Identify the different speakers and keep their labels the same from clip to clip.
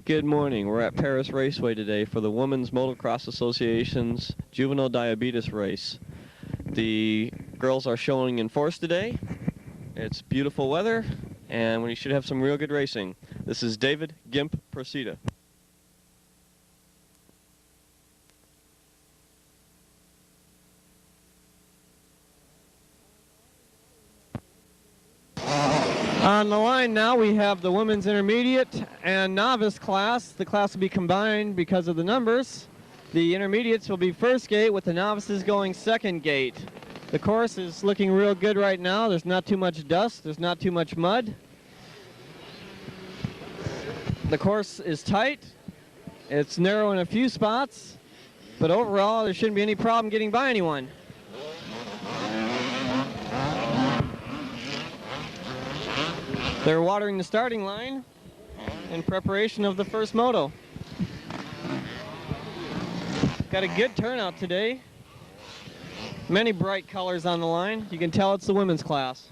Speaker 1: Good morning. We're at Perris Raceway today for the Women's Motocross Association's Juvenile Diabetes Race. The girls are showing in force today. It's beautiful weather, and we should have some real good racing. This is David Gimp Procida. On the line now we have the women's intermediate and novice class. The class will be combined because of the numbers. The intermediates will be first gate with the novices going second gate. The course is looking real good right now. There's not too much dust. There's not too much mud. The course is tight. It's narrow in a few spots, but overall there shouldn't be any problem getting by anyone. They're watering the starting line in preparation of the first moto. Got a good turnout today. Many bright colors on the line. You can tell it's the women's class.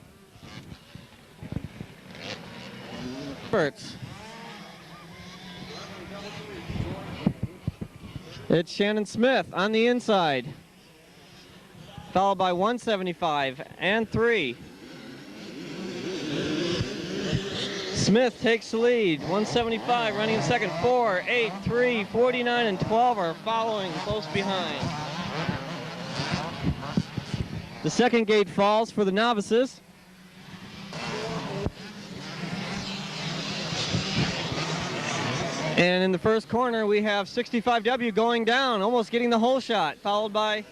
Speaker 1: It's Shannon Smith on the inside, followed by 175 and 3. Smith takes the lead, 175 running in second, 4, 8, 3, 49, and 12 are following close behind. The second gate falls for the novices. And in the first corner we have 65W going down, almost getting the whole shot, followed by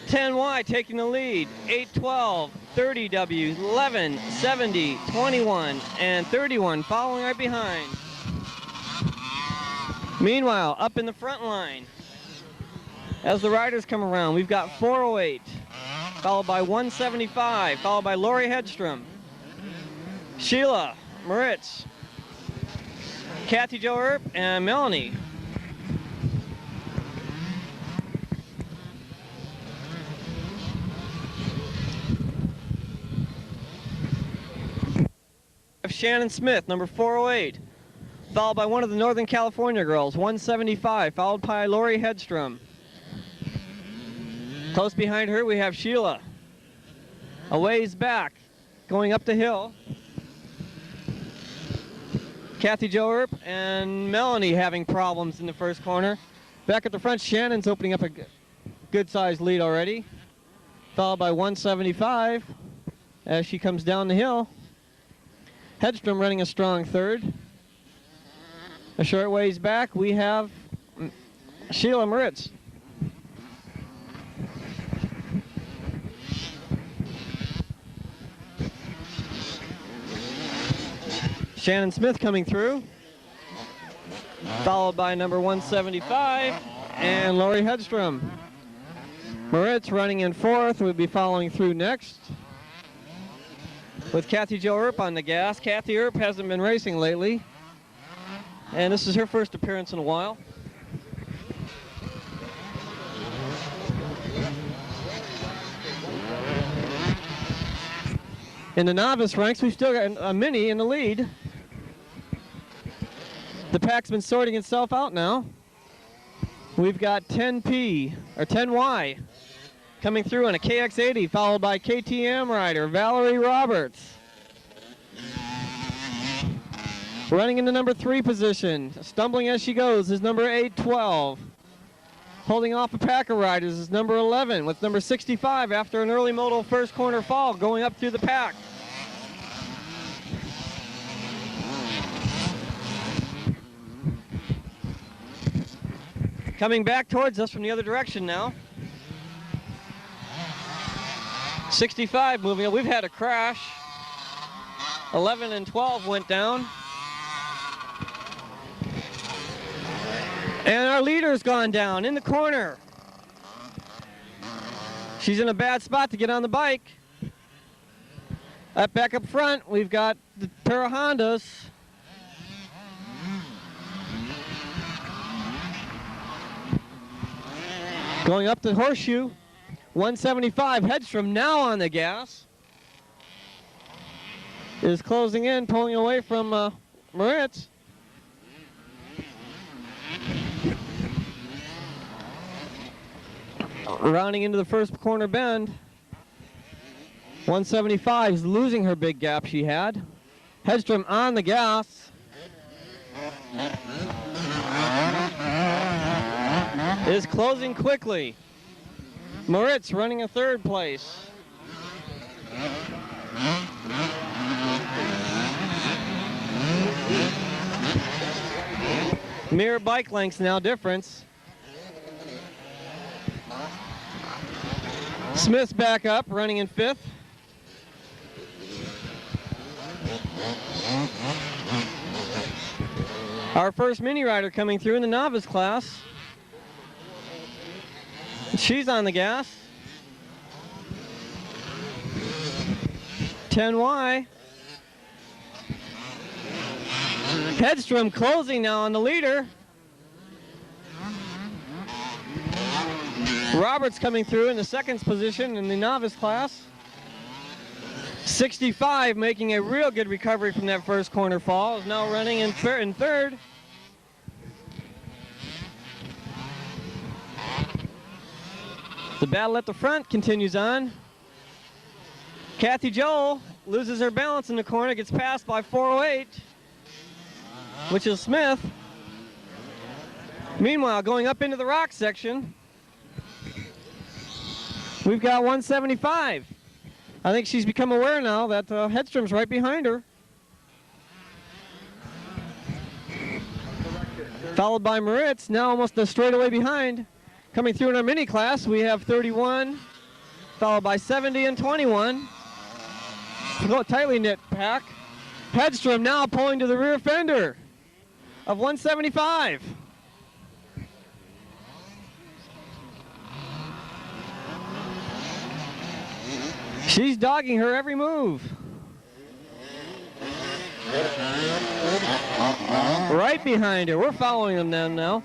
Speaker 1: 10Y taking the lead, 812, 30W, 11, 70, 21, and 31 following right behind. Meanwhile, up in the front line, as the riders come around, we've got 408, followed by 175, followed by Lori Hedstrom, Sheila Moritz, Kathy Jo Earp, and Melanie. Shannon Smith, number 408, followed by one of the Northern California girls, 175, followed by Lori Hedstrom. Close behind her we have Sheila. A ways back, going up the hill, Kathy Jo Earp and Melanie having problems in the first corner. Back at the front, Shannon's opening up a good-sized lead already, followed by 175 as she comes down the hill. Hedstrom running a strong third. A short ways back, we have Sheila Moritz. Shannon Smith coming through, followed by number 175 and Lori Hedstrom. Moritz running in fourth, will be following through next, with Kathy Jo Earp on the gas. Kathy Earp hasn't been racing lately, and this is her first appearance in a while. In the novice ranks, we've still got a mini in the lead. The pack's been sorting itself out now. We've got 10P, or 10Y, coming through on a KX80, followed by KTM rider Valerie Roberts. Running in the number 3 position, stumbling as she goes, is number 812. Holding off a pack of riders is number 11, with number 65 after an early moto first corner fall going up through the pack. Coming back towards us from the other direction now. 65 moving up. We've had a crash. 11 and 12 went down. And our leader's gone down in the corner. She's in a bad spot to get on the bike. Back up front, we've got the pair of Hondas. Going up the horseshoe. 175, Hedstrom now on the gas. Is closing in, pulling away from Moritz. Rounding into the first corner bend. 175 is losing her big gap she had. Hedstrom on the gas. Is closing quickly. Moritz running in third place. Mere bike lengths now difference. Smith's back up, running in fifth. Our first mini rider coming through in the novice class. She's on the gas. 10Y. Hedstrom closing now on the leader. Roberts coming through in the second position in the novice class. 65 making a real good recovery from that first corner fall. Is now running in third. The battle at the front continues on. Kathy Joel loses her balance in the corner, gets passed by 408, which is Smith. Meanwhile, going up into the rock section, we've got 175. I think she's become aware now that Hedstrom's right behind her. Followed by Moritz, now almost a straightaway behind. Coming through in our mini class, we have 31, followed by 70 and 21. Tightly knit pack. Hedstrom now pulling to the rear fender of 175. She's dogging her every move. Right behind her. We're following them now.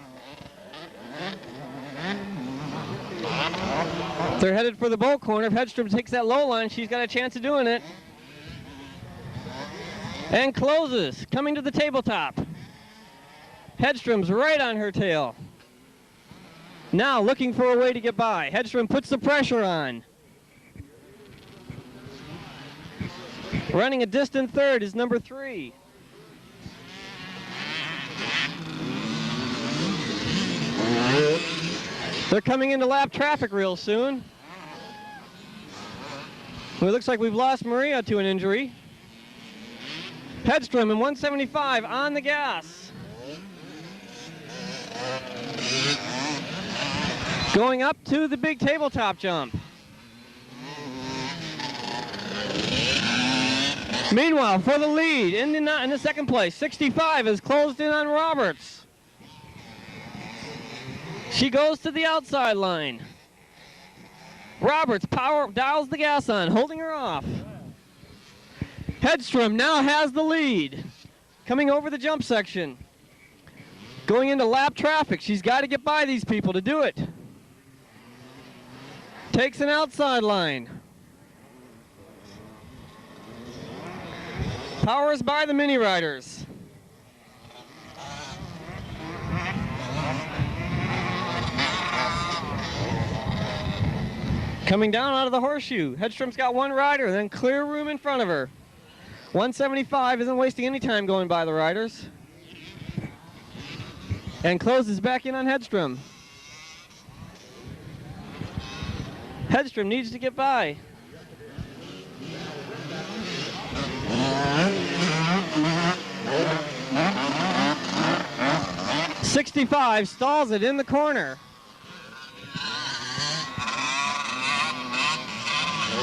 Speaker 1: They're headed for the bolt corner. If Hedstrom takes that low line, she's got a chance of doing it. And closes, coming to the tabletop. Hedstrom's right on her tail. Now looking for a way to get by. Hedstrom puts the pressure on. Running a distant third is number 3. They're coming into lap traffic real soon. Well, it looks like we've lost Maria to an injury. Hedstrom in 175 on the gas. Going up to the big tabletop jump. Meanwhile, for the lead in the second place, 65 is closed in on Roberts. She goes to the outside line. Roberts dials the gas on, holding her off. Hedstrom now has the lead. Coming over the jump section. Going into lap traffic. She's got to get by these people to do it. Takes an outside line. Powers by the mini riders. Coming down out of the horseshoe. Hedstrom's got one rider, then clear room in front of her. 175 isn't wasting any time going by the riders. And closes back in on Hedstrom. Hedstrom needs to get by. '65 stalls it in the corner.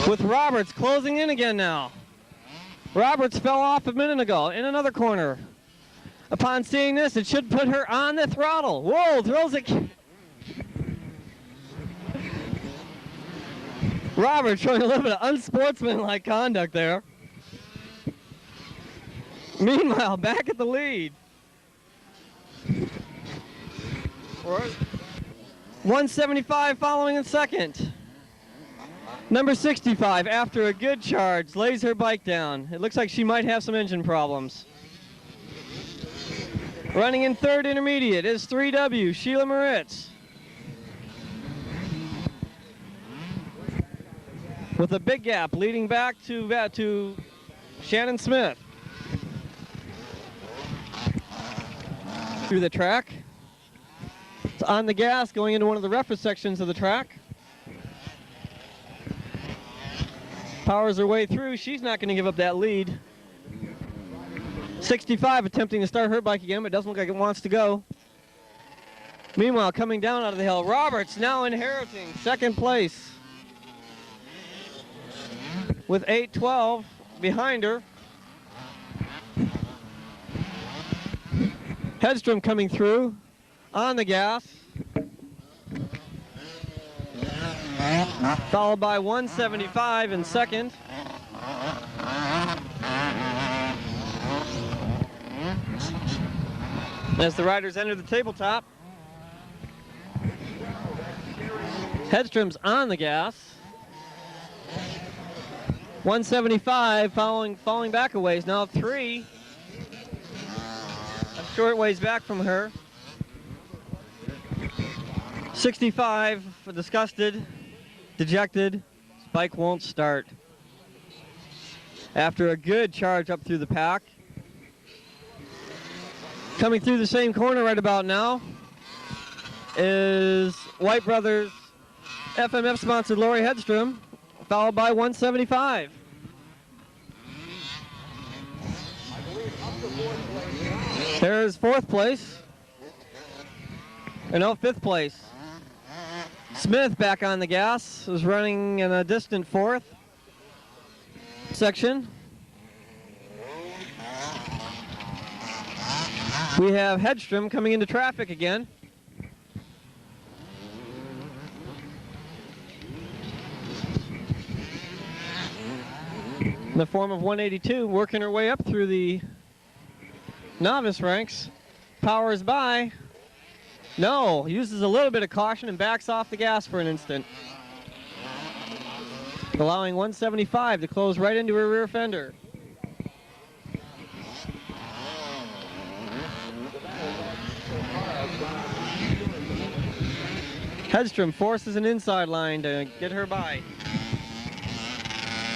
Speaker 1: With Roberts closing in again now. Roberts fell off a minute ago in another corner. Upon seeing this, it should put her on the throttle. Whoa, throws it. Roberts showing a little bit of unsportsmanlike conduct there. Meanwhile, back at the lead. 175 following in second. Number 65, after a good charge, lays her bike down. It looks like she might have some engine problems. Running in third intermediate is 3W, Sheila Moritz. with a big gap leading back to Shannon Smith. Through the track. It's on the gas going into one of the rougher sections of the track. Powers her way through. She's not going to give up that lead. 65 attempting to start her bike again, but it doesn't look like it wants to go. Meanwhile, coming down out of the hill, Roberts now inheriting second place with 8:12 behind her. Hedstrom coming through on the gas, followed by 175 in second. As the riders enter the tabletop, Hedstrom's on the gas. 175 falling back a ways. Now 3. A short ways back from her. 65, disgusted, dejected. Bike won't start. After a good charge up through the pack. Coming through the same corner right about now is White Brothers FMF sponsored Lori Hedstrom, followed by 175. There's fourth place. Or no, fifth place. Smith back on the gas, is running in a distant fourth section. We have Hedstrom coming into traffic again. In the form of 182, working her way up through the novice ranks. Powers by. No, uses a little bit of caution and backs off the gas for an instant. Allowing 175 to close right into her rear fender. Hedstrom forces an inside line to get her by.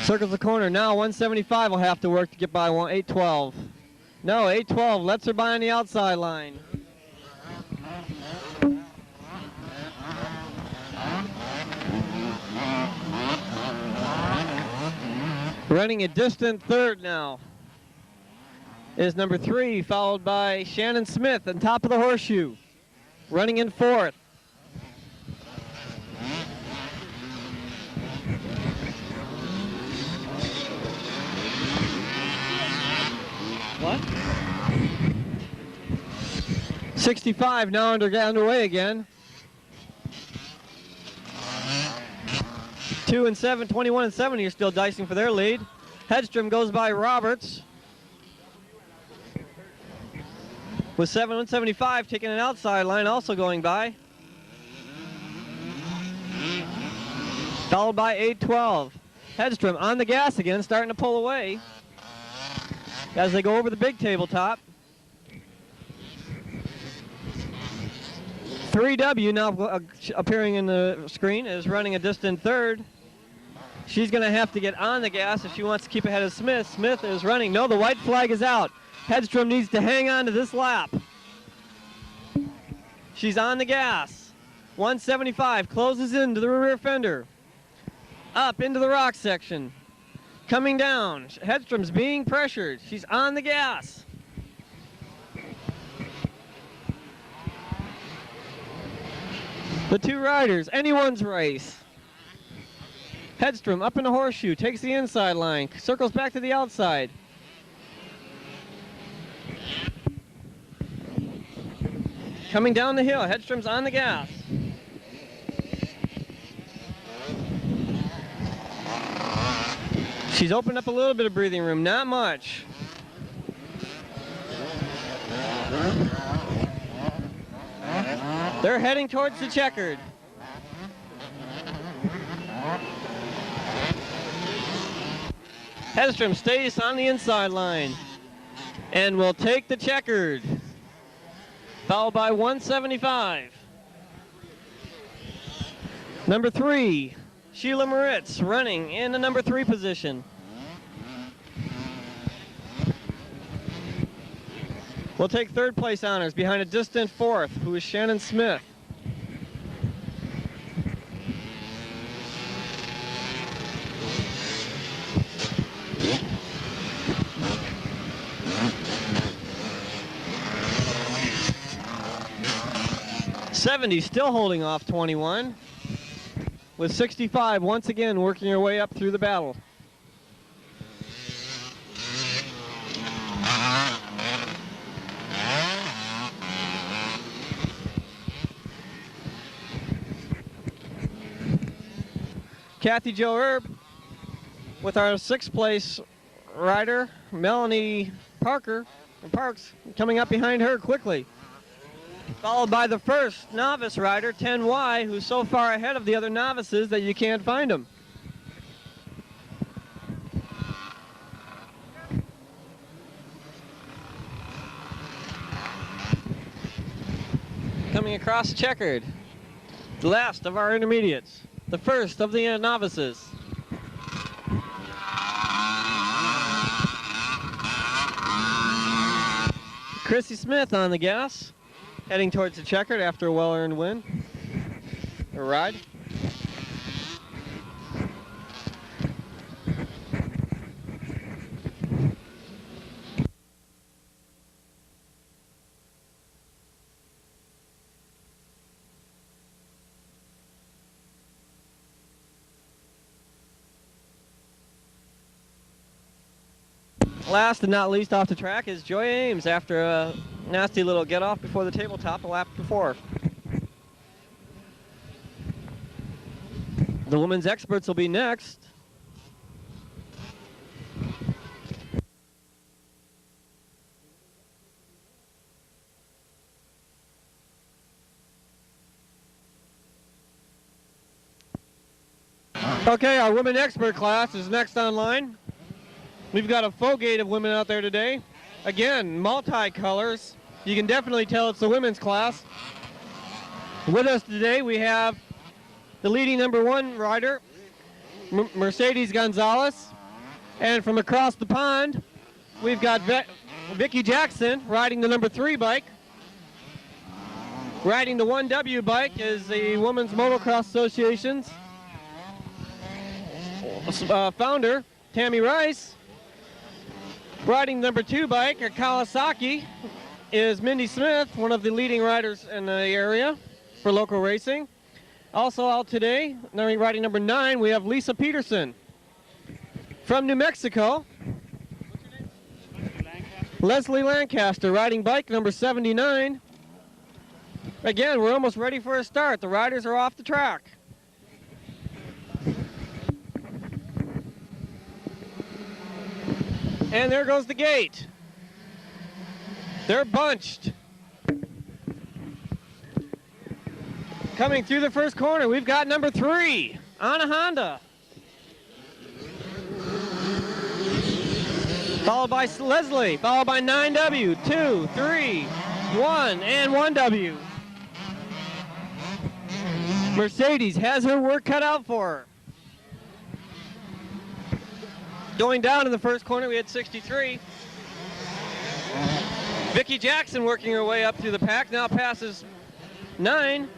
Speaker 1: Circles the corner. Now 175 will have to work to get by 812. No, 812 lets her by on the outside line. Running a distant third now is number 3, followed by Shannon Smith on top of the horseshoe. Running in fourth. What? 65 now underway again. 2 and 7, 21 and 70 are still dicing for their lead. Hedstrom goes by Roberts with 175 taking an outside line, also going by. Followed by 812. Hedstrom on the gas again, starting to pull away as they go over the big tabletop. 3W now appearing in the screen is running a distant third. She's going to have to get on the gas if she wants to keep ahead of Smith. Smith is running. No, the white flag is out. Hedstrom needs to hang on to this lap. She's on the gas. 175 closes into the rear fender. Up into the rock section. Coming down. Hedstrom's being pressured. She's on the gas. The two riders, anyone's race. Hedstrom up in the horseshoe, takes the inside line, circles back to the outside. Coming down the hill, Hedstrom's on the gas. She's opened up a little bit of breathing room, not much. They're heading towards the checkered. Hedstrom stays on the inside line and will take the checkered, followed by 175. Number 3, Sheila Moritz running in the number 3 position. We'll take 3rd place honors behind a distant 4th, who is Shannon Smith. '70 still holding off 21, with 65 once again working her way up through the battle. Kathy Jo Erb with our 6th place rider, Melanie Parks, coming up behind her quickly. Followed by the 1st novice rider, 10Y, who's so far ahead of the other novices that you can't find him. Coming across checkered, the last of our intermediates, the 1st of the novices. Chrissy Smith on the gas, heading towards the checkered after a well-earned win, or ride. Last and not least off the track is Joy Ames after a nasty little get-off before the tabletop a lap before. The women's experts will be next. Okay, our women expert class is next online. We've got a full gate of women out there today. Again, multi-colors. You can definitely tell it's the women's class. With us today we have the leading number 1 rider, Mercedes Gonzalez. And from across the pond, we've got Vicki Jackson riding the number 3 bike. Riding the 1W bike is the Women's Motocross Association's founder, Tammy Rice. Riding number 2 bike, a Kawasaki, is Mindy Smith, one of the leading riders in the area for local racing. Also out today, riding number 9, we have Lisa Peterson. From New Mexico, Leslie Lancaster riding bike number 79. Again, we're almost ready for a start. The riders are off the track. And there goes the gate. They're bunched. Coming through the first corner, we've got number 3 on a Honda. Followed by Leslie, followed by 9W, 2, 3, 1, and 1W. Mercedes has her work cut out for her. Going down in the first corner, we had 63. Vicki Jackson working her way up through the pack, now passes 9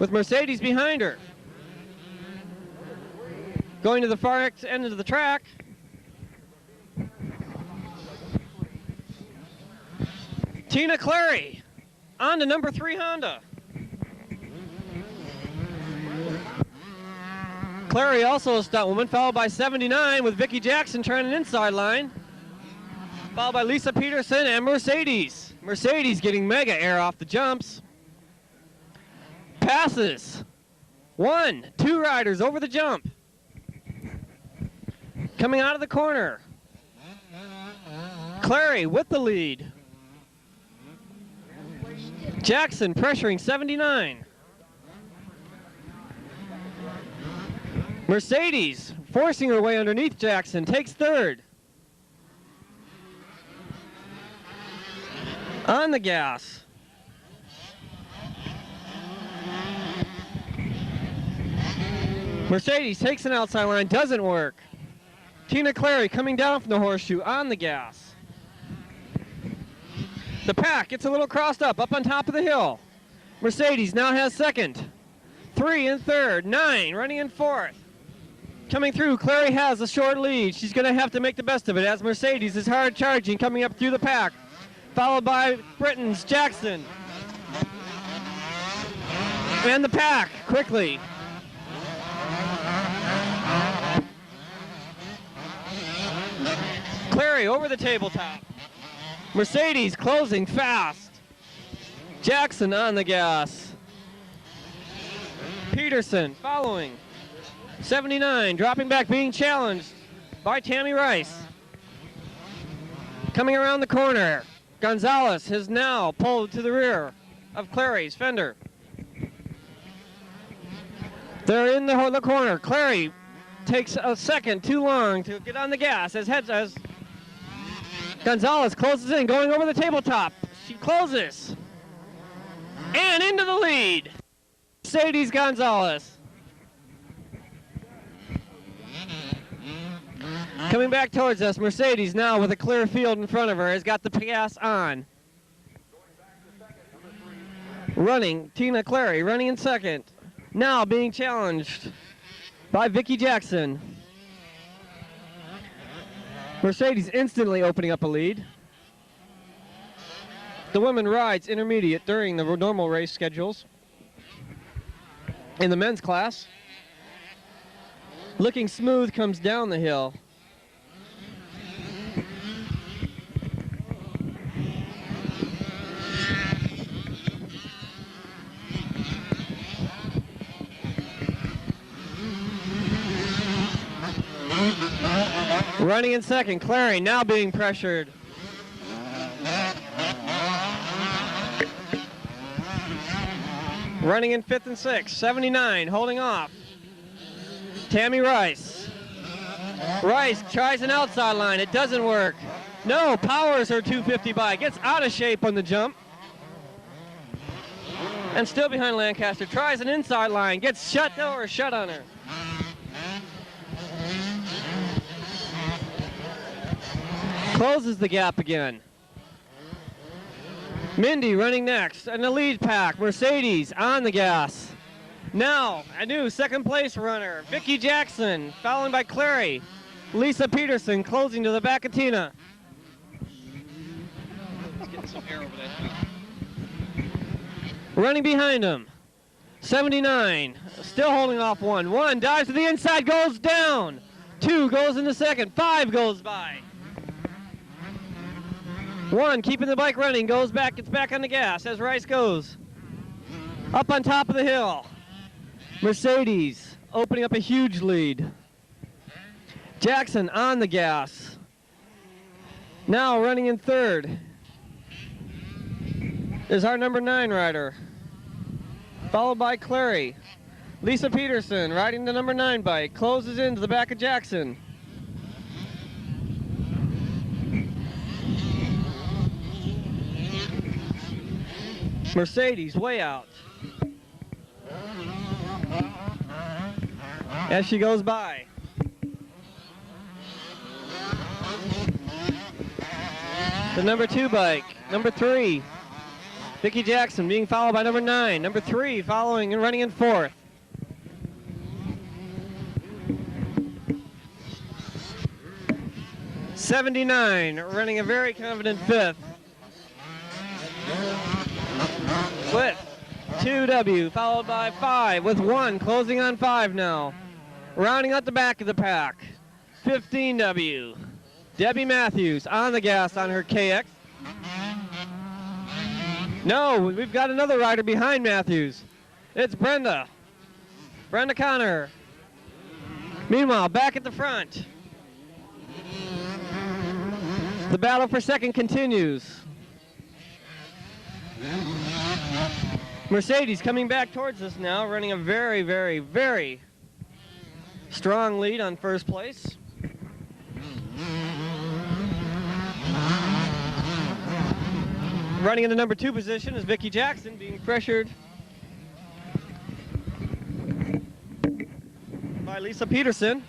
Speaker 1: with Mercedes behind her. Going to the far end of the track. Tina Clary on to number 3 Honda. Clary also a stunt woman, followed by 79 with Vicki Jackson trying an inside line. Followed by Lisa Peterson and Mercedes. Mercedes getting mega air off the jumps. Passes. 1, 2 riders over the jump. Coming out of the corner. Clary with the lead. Jackson pressuring 79. Mercedes forcing her way underneath Jackson, takes 3rd. On the gas. Mercedes takes an outside line, doesn't work. Tina Clary coming down from the horseshoe on the gas. The pack gets a little crossed up on top of the hill. Mercedes now has second. 3 in third, 9 running in fourth. Coming through, Clary has a short lead. She's going to have to make the best of it as Mercedes is hard charging, coming up through the pack. Followed by Britain's Jackson. And the pack, quickly. Clary over the tabletop. Mercedes closing fast. Jackson on the gas. Peterson following. 79 dropping back, being challenged by Tammy Rice. Coming around the corner. Gonzalez has now pulled to the rear of Clary's fender. They're in the corner. Clary takes a second too long to get on the gas as Gonzalez closes in, going over the tabletop. She closes. And into the lead. Mercedes Gonzalez. Coming back towards us, Mercedes now with a clear field in front of her has got the gas on. Running, Tina Clary running in second. Now being challenged by Vicki Jackson. Mercedes instantly opening up a lead. The women rides intermediate during the normal race schedules. In the men's class, looking smooth comes down the hill. Running in second, Clary now being pressured. Running in fifth and sixth, 79 holding off. Tammy Rice. Rice tries an outside line, it doesn't work. No, powers her 250 by, gets out of shape on the jump. And still behind Lancaster, tries an inside line, gets shut on her. Closes the gap again. Mindy running next in the lead pack. Mercedes on the gas. Now a new second place runner, Vicki Jackson, followed by Clary. Lisa Peterson closing to the back of Tina. Getting some air over that. Running behind him, 79, still holding off one. 1 dives to the inside, goes down. 2 goes into second. 5 goes by. 1 keeping the bike running, goes back, gets back on the gas as Rice goes. Up on top of the hill. Mercedes opening up a huge lead. Jackson on the gas. Now running in third is our number 9 rider, followed by Clary. Lisa Peterson riding the number 9 bike, closes into the back of Jackson. Mercedes way out as she goes by. The number 2 bike, number 3, Vicki Jackson being followed by number 9, number 3 following and running in fourth. .79 running a very confident fifth. With 2W followed by 5 with 1 closing on 5 now. Rounding out the back of the pack, 15W. Debbie Matthews on the gas on her KX. No, we've got another rider behind Matthews. It's Brenda Connor. Meanwhile, back at the front, the battle for second continues. Mercedes coming back towards us now, running a very, very, very strong lead on first place. Running in the number 2 position is Vicki Jackson, being pressured by Lisa Peterson.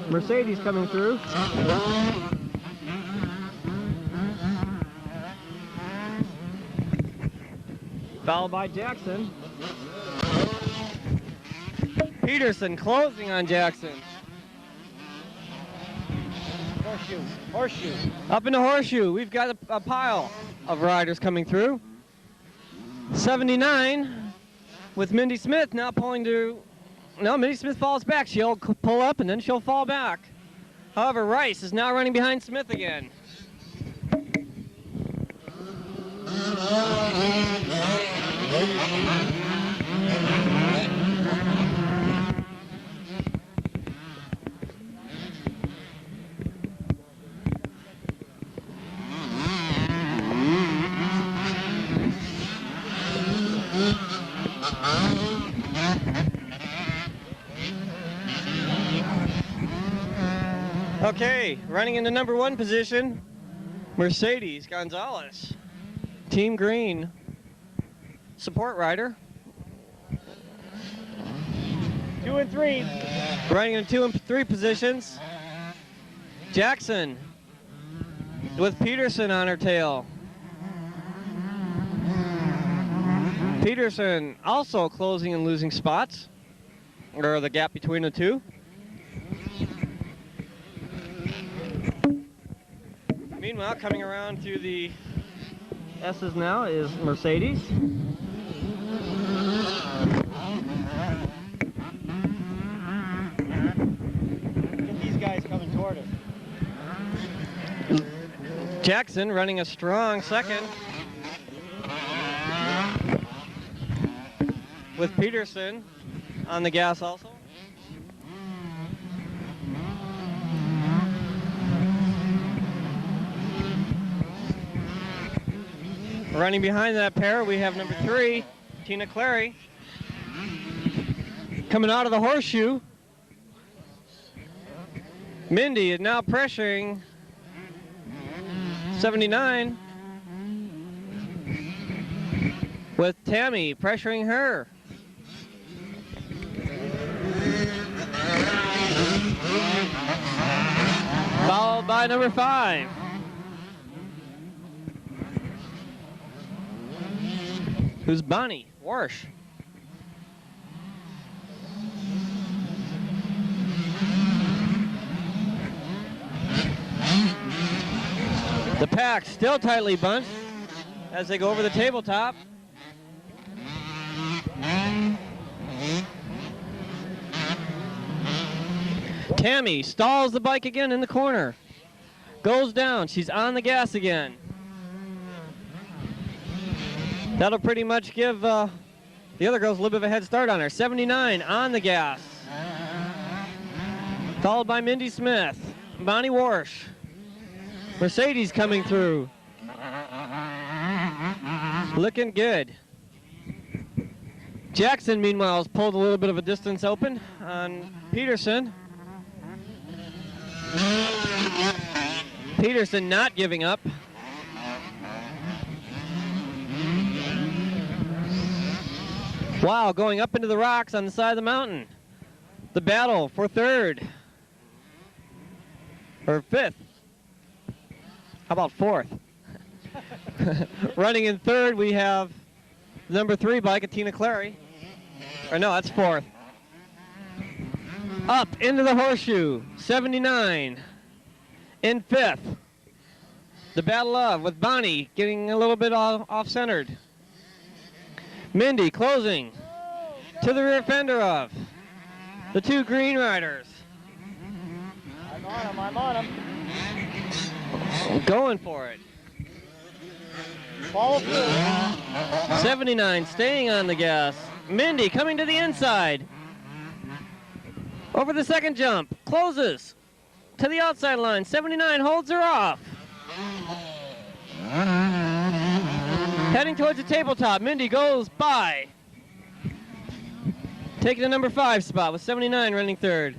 Speaker 1: Mercedes coming through. Followed by Jackson. Peterson closing on Jackson. Horseshoe. Up in the horseshoe, we've got a pile of riders coming through. 79 with Mindy Smith now pulling to... No, Mindy Smith falls back. She'll pull up and then she'll fall back. However, Rice is now running behind Smith again. Okay, running into number 1 position, Mercedes Gonzalez, Team Green support rider. 2 and 3. Running in 2 and 3 positions, Jackson with Peterson on her tail. Peterson also closing and losing spots, or the gap between the two. Meanwhile, coming around through the S's now is Mercedes.
Speaker 2: Get these guys coming toward us.
Speaker 1: Jackson running a strong second. With Peterson on the gas also. Running behind that pair, we have number 3, Tina Clary. Coming out of the horseshoe, Mindy is now pressuring 79 with Tammy pressuring her. Followed by number 5. Who's Bonnie Warsh. The pack still tightly bunched as they go over the tabletop. Tammy stalls the bike again in the corner. Goes down, she's on the gas again. That'll pretty much give the other girls a little bit of a head start on her. 79 on the gas. Followed by Mindy Smith, Bonnie Warsh. Mercedes coming through. Looking good. Jackson, meanwhile, has pulled a little bit of a distance open on Peterson. Peterson not giving up. Wow, going up into the rocks on the side of the mountain. The battle for 3rd. Or 5th. How about 4th? Running in 3rd, we have number 3 bike of Tina Clary. Or no, that's 4th. Up into the horseshoe, 79. In 5th. The battle of with Bonnie getting a little bit off-centered. Mindy closing to the rear fender of the 2 green riders.
Speaker 2: I'm on him.
Speaker 1: Going for it.
Speaker 2: Follow through.
Speaker 1: 79 staying on the gas. Mindy coming to the inside. Over the second jump. Closes to the outside line. 79 holds her off. Heading towards the tabletop. Mindy goes by taking the number 5 spot with 79 running third.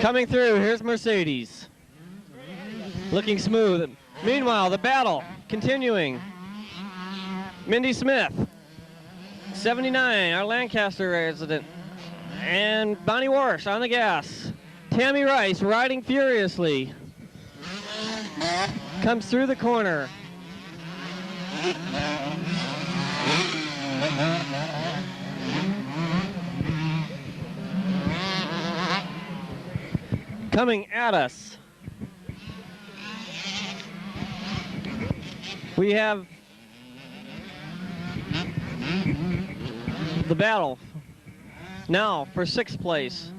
Speaker 1: Coming through, here's Mercedes. Looking smooth. Meanwhile, the battle continuing. Mindy Smith, 79, our Lancaster resident. And Bonnie Warsh on the gas. Tammy Rice riding furiously. Comes through the corner. Coming at us, we have the battle now for 6th place.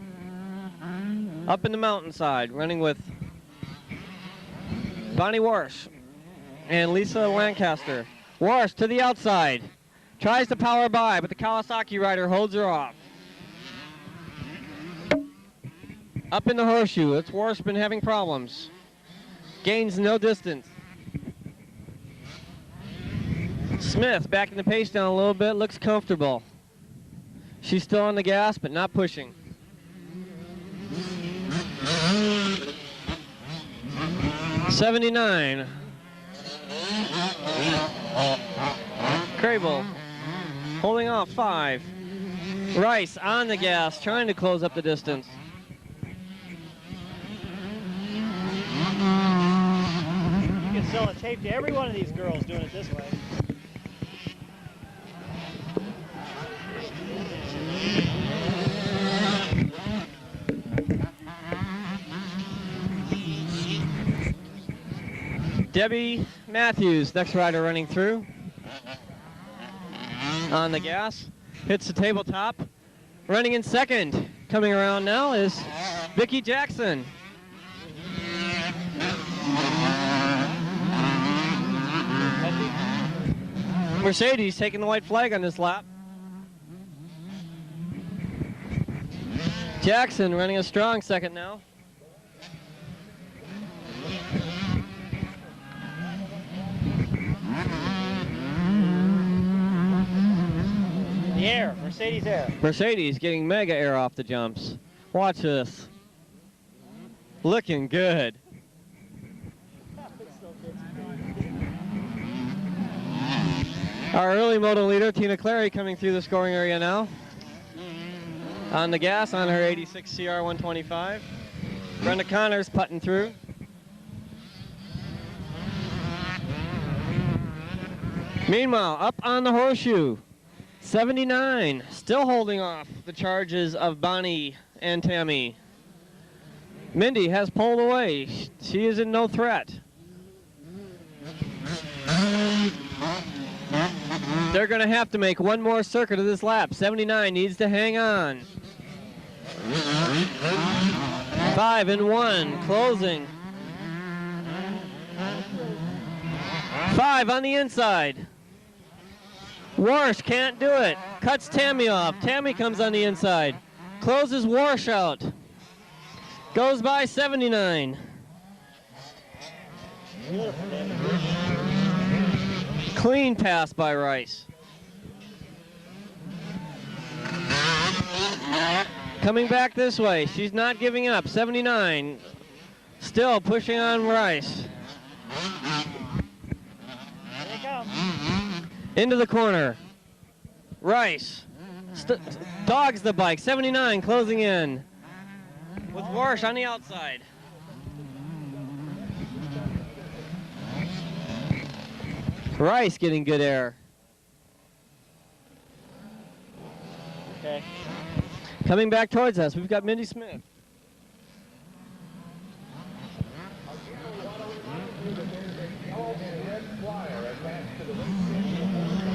Speaker 1: Up in the mountainside, running with Bonnie Warsh and Lisa Lancaster. Warsh to the outside, tries to power by, but the Kawasaki rider holds her off. Up in the horseshoe, it's Warsh been having problems. Gains no distance. Smith backing the pace down a little bit, looks comfortable. She's still on the gas, but not pushing. '79. Crable holding off 5. Rice on the gas, trying to close up the distance.
Speaker 2: You can sell a tape to every one of these girls doing it this way.
Speaker 1: Debbie Matthews, next rider running through. On the gas, hits the tabletop. Running in 2nd, coming around now is Vicki Jackson. Mercedes taking the white flag on this lap. Jackson running a strong 2nd now.
Speaker 2: The air, Mercedes air.
Speaker 1: Mercedes getting mega air off the jumps. Watch this. Looking good. Our early moto leader, Tina Clary, coming through the scoring area now. On the gas on her 86 CR 125. Brenda Connors putting through. Meanwhile, up on the horseshoe, 79, still holding off the charges of Bonnie and Tammy. Mindy has pulled away. She is in no threat. They're going to have to make one more circuit of this lap. 79 needs to hang on. 5 and 1, closing. 5 on the inside. Warsh can't do it. Cuts Tammy off. Tammy comes on the inside. Closes Warsh out. Goes by 79. Clean pass by Rice. Coming back this way. She's not giving up. 79. Still pushing on Rice. Into the corner. Rice dogs the bike. 79 closing in with Warsh on the outside. Rice getting good air.
Speaker 2: Okay.
Speaker 1: Coming back towards us, we've got Mindy Smith.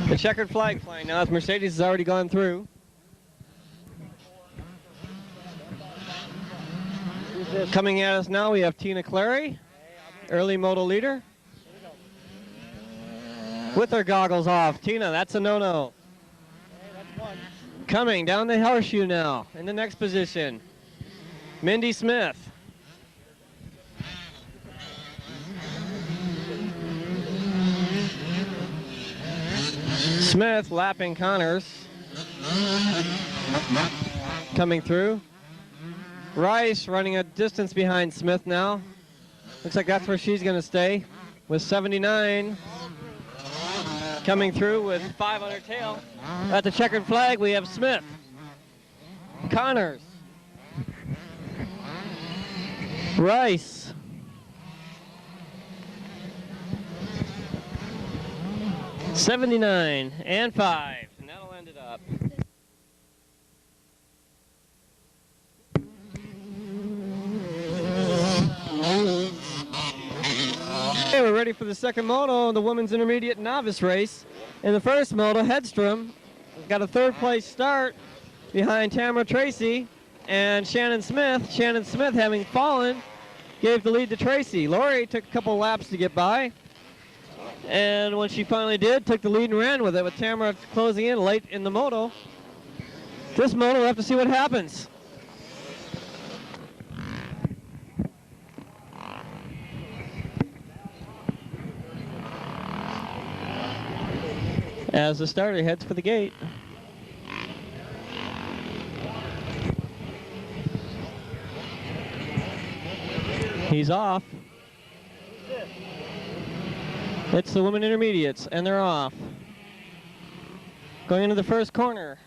Speaker 1: The checkered flag flying now as Mercedes has already gone through. Coming at us now, we have Tina Clary, early moto leader. With her goggles off. Tina, that's a no-no. Coming down the horseshoe now in the next position. Mindy Smith. Smith lapping Connors. Coming through. Rice running a distance behind Smith now. Looks like that's where she's going to stay with 79. Coming through with 5 on her tail. At the checkered flag, we have Smith. Connors. Rice. $79 and 5. And that'll end it up. Okay, we're ready for the second moto, the women's intermediate novice race. In the first moto, Hedstrom got a third place start behind Tamara Tracy and Shannon Smith. Shannon Smith, having fallen, gave the lead to Tracy. Lori took a couple laps to get by, and when she finally did, took the lead and ran with it, with Tamara closing in late in the moto. This moto, we'll have to see what happens. As the starter heads for the gate. He's off. It's the women intermediates, and they're off. Going into the first corner.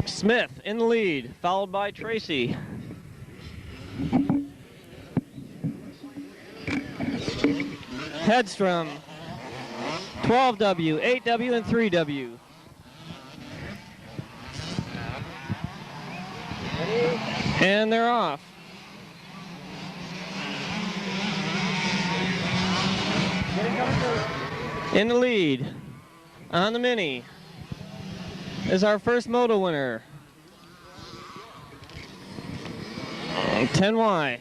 Speaker 1: Smith in the lead, followed by Tracy. Hedstrom, 12W, 8W, and 3W. And they're off. In the lead, on the Mini, is our first moto winner. 10Y.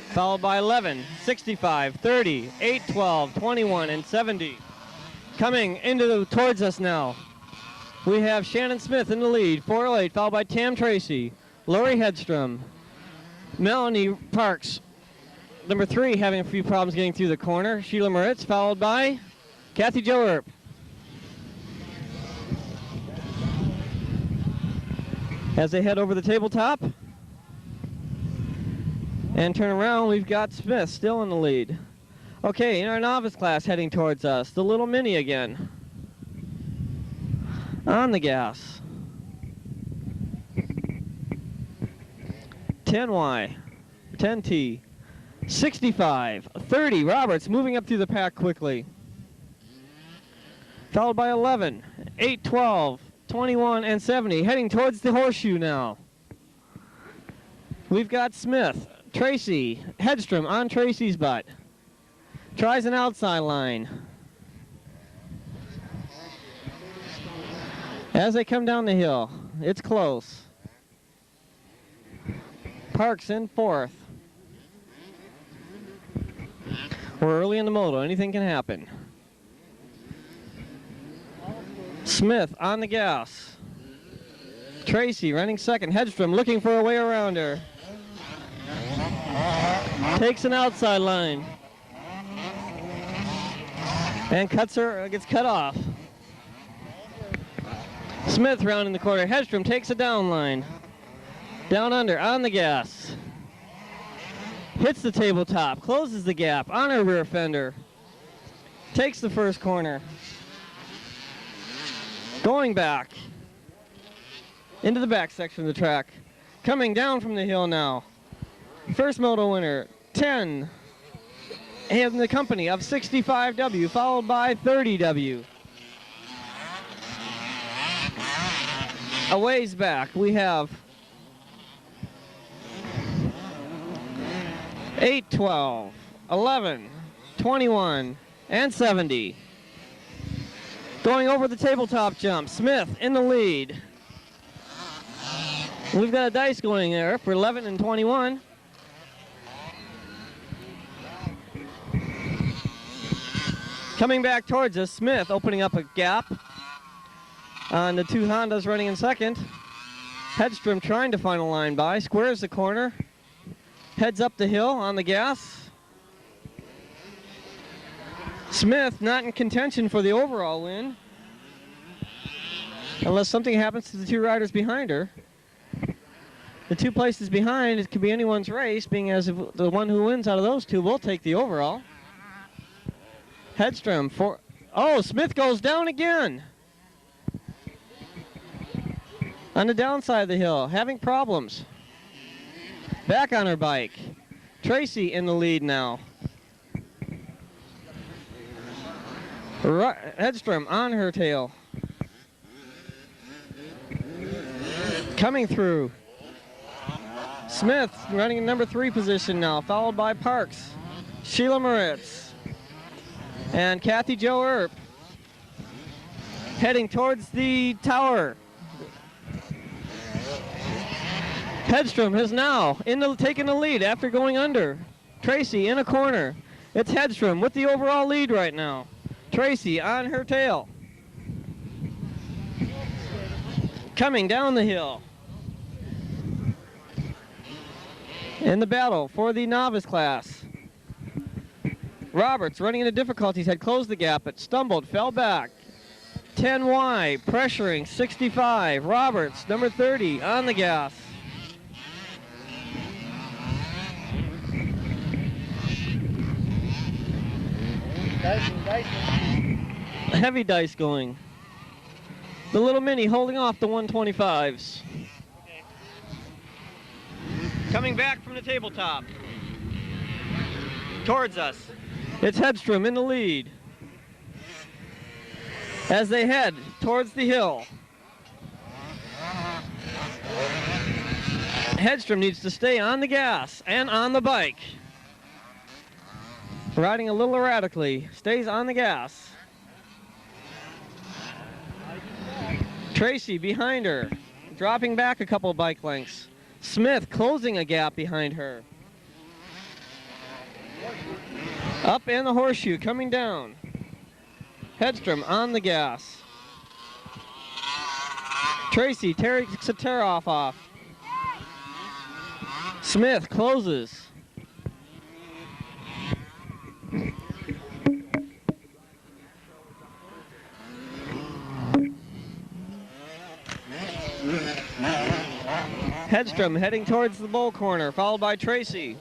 Speaker 1: Followed by 11, 65, 30, 8, 12, 21, and 70. Coming towards us now, we have Shannon Smith in the lead, 408, followed by Tam Tracy, Lori Hedstrom, Melanie Parks, number 3, having a few problems getting through the corner, Sheila Moritz, followed by Kathy Joerp. As they head over the tabletop and turn around, we've got Smith still in the lead. Okay, in our novice class heading towards us, the little Mini again. On the gas. 10Y, 10T, 65, 30, Roberts moving up through the pack quickly. Followed by 11, 8, 12, 21, and 70, heading towards the horseshoe now. We've got Smith, Tracy, Hedstrom on Tracy's butt. Tries an outside line. As they come down the hill, it's close. Parks in 4th. We're early in the moto, anything can happen. Smith on the gas. Tracy running 2nd. Hedstrom looking for a way around her. Takes an outside line. And gets cut off. Smith rounding the corner. Hedstrom takes a down line. Down under, on the gas. Hits the tabletop, closes the gap on her rear fender. Takes the first corner. Going back into the back section of the track. Coming down from the hill now. First moto winner, 10. And the company of 65W, followed by 30W. A ways back, we have 8, 12, 11, 21, and 70. Going over the tabletop jump, Smith in the lead. We've got a dice going there for 11 and 21. Coming back towards us, Smith opening up a gap on the 2 Hondas running in 2nd. Hedstrom trying to find a line by, squares the corner, heads up the hill on the gas. Smith not in contention for the overall win, unless something happens to the two riders behind her. The two places behind, it could be anyone's race, being as if the one who wins out of those two will take the overall. Hedstrom for, oh, Smith goes down again. On the downside of the hill, having problems. Back on her bike. Tracy in the lead now. Hedstrom on her tail. Coming through. Smith running in number 3 position now, followed by Parks, Sheila Moritz, and Kathy Jo Earp. Heading towards the tower. Hedstrom is now taking the lead after going under. Tracy in a corner. It's Hedstrom with the overall lead right now. Tracy on her tail. Coming down the hill. In the battle for the novice class. Roberts running into difficulties, had closed the gap, but stumbled, fell back. 10Y, pressuring, 65. Roberts, number 30, on the gas. Heavy dice going. The little mini holding off the 125s. Coming back from the tabletop. Towards us. It's Hedstrom in the lead. As they head towards the hill. Hedstrom needs to stay on the gas and on the bike. Riding a little erratically. Stays on the gas. Tracy behind her. Dropping back a couple bike lengths. Smith closing a gap behind her. Up in the horseshoe, coming down. Hedstrom on the gas. Tracy takes a tear off. Smith closes. Hedstrom heading towards the bull corner, followed by Tracy.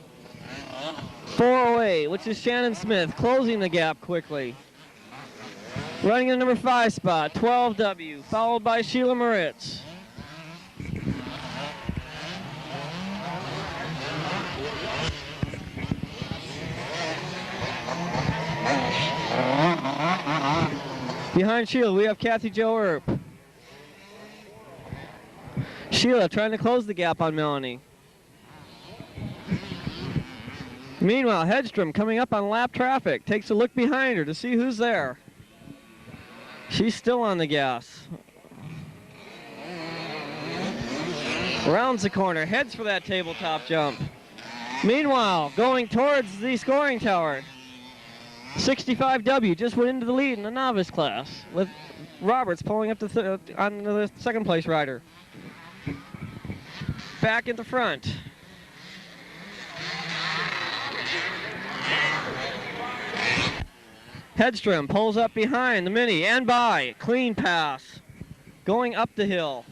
Speaker 1: 408, which is Shannon Smith, closing the gap quickly. Running in the number 5 spot, 12W, followed by Sheila Moritz. Behind Sheila, we have Kathy Jo Earp. Sheila trying to close the gap on Melanie. Meanwhile, Hedstrom coming up on lap traffic. Takes a look behind her to see who's there. She's still on the gas. Rounds the corner, heads for that tabletop jump. Meanwhile, going towards the scoring tower. 65W just went into the lead in the novice class, with Roberts pulling up on the second place rider. Back in the front. Hedstrom pulls up behind the mini and by. Clean pass. Going up the hill.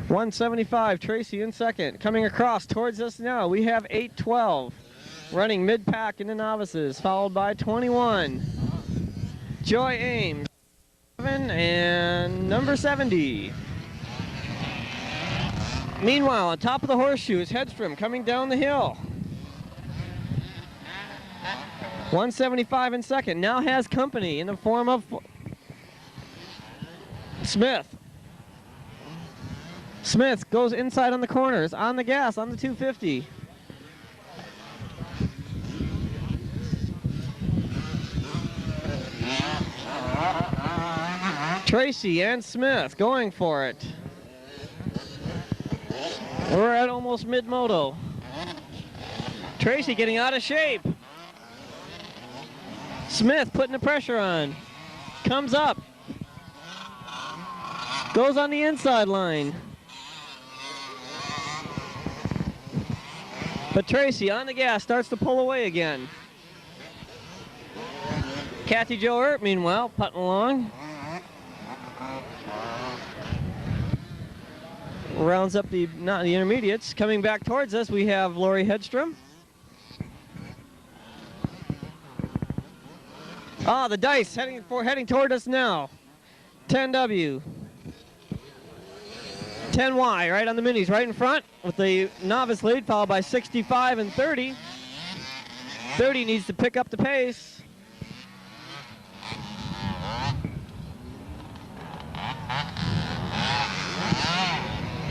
Speaker 1: .175, Tracy in second. Coming across towards us now, we have 812. Running mid-pack in the novices, followed by 21. Joy Ames. And number 70. Meanwhile, on top of the horseshoe is Hedstrom coming down the hill. 175 in second. Now has company in the form of Smith. Smith goes inside on the corners, on the gas, on the 250. Tracy and Smith going for it. We're at almost mid-moto. Tracy getting out of shape. Smith putting the pressure on. Comes up. Goes on the inside line. But Tracy on the gas starts to pull away again. Kathy Jo Earp, meanwhile, putting along. Rounds up the intermediates. Coming back towards us, we have Lori Hedstrom. Ah, the dice heading toward us now. 10W. 10Y right on the minis, right in front with the novice lead, followed by 65 and 30. 30 needs to pick up the pace.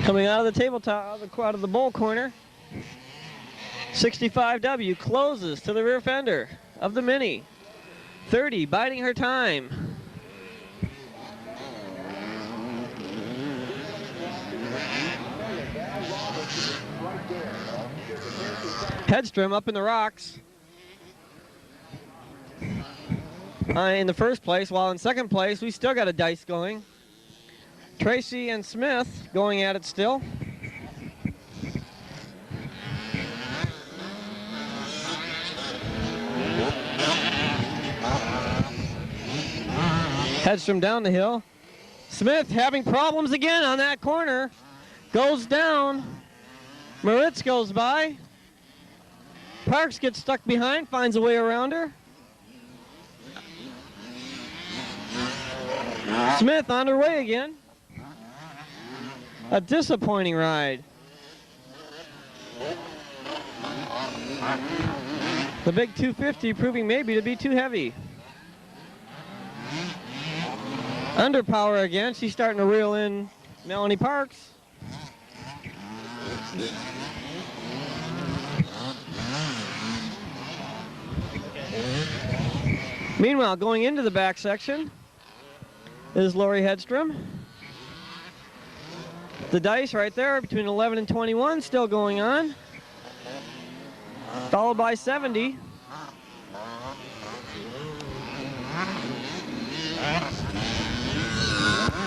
Speaker 1: Coming out of the tabletop, out of the bowl corner, 65W closes to the rear fender of the Mini. 30 biding her time. Hedstrom up in the rocks in the first place, while in second place we still got a dice going. Tracy and Smith going at it still. Hedstrom down the hill. Smith having problems again on that corner. Goes down. Moritz goes by. Parks gets stuck behind, finds a way around her. Smith on her way again. A disappointing ride. The big 250 proving maybe to be too heavy. Underpower again. She's starting to reel in Melanie Parks. Meanwhile, going into the back section is Lori Hedstrom. The dice right there between 11 and 21 still going on. Followed by 70.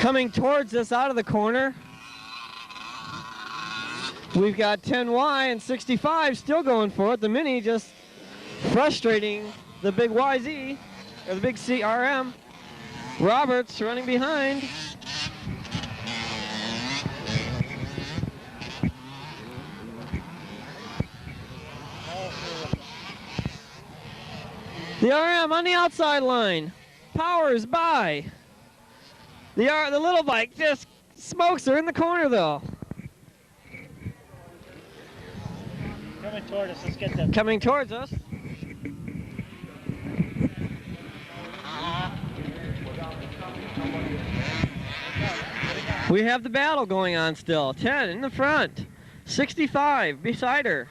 Speaker 1: Coming towards us out of the corner, we've got 10Y and 65 still going for it. The Mini just frustrating the big YZ, or the big CRM. Roberts running behind. The RM on the outside line. Powers by. The little bike just smokes her in the corner though.
Speaker 2: Coming toward us, let's get them.
Speaker 1: Coming towards us. We have the battle going on still. 10 in the front. 65 beside her.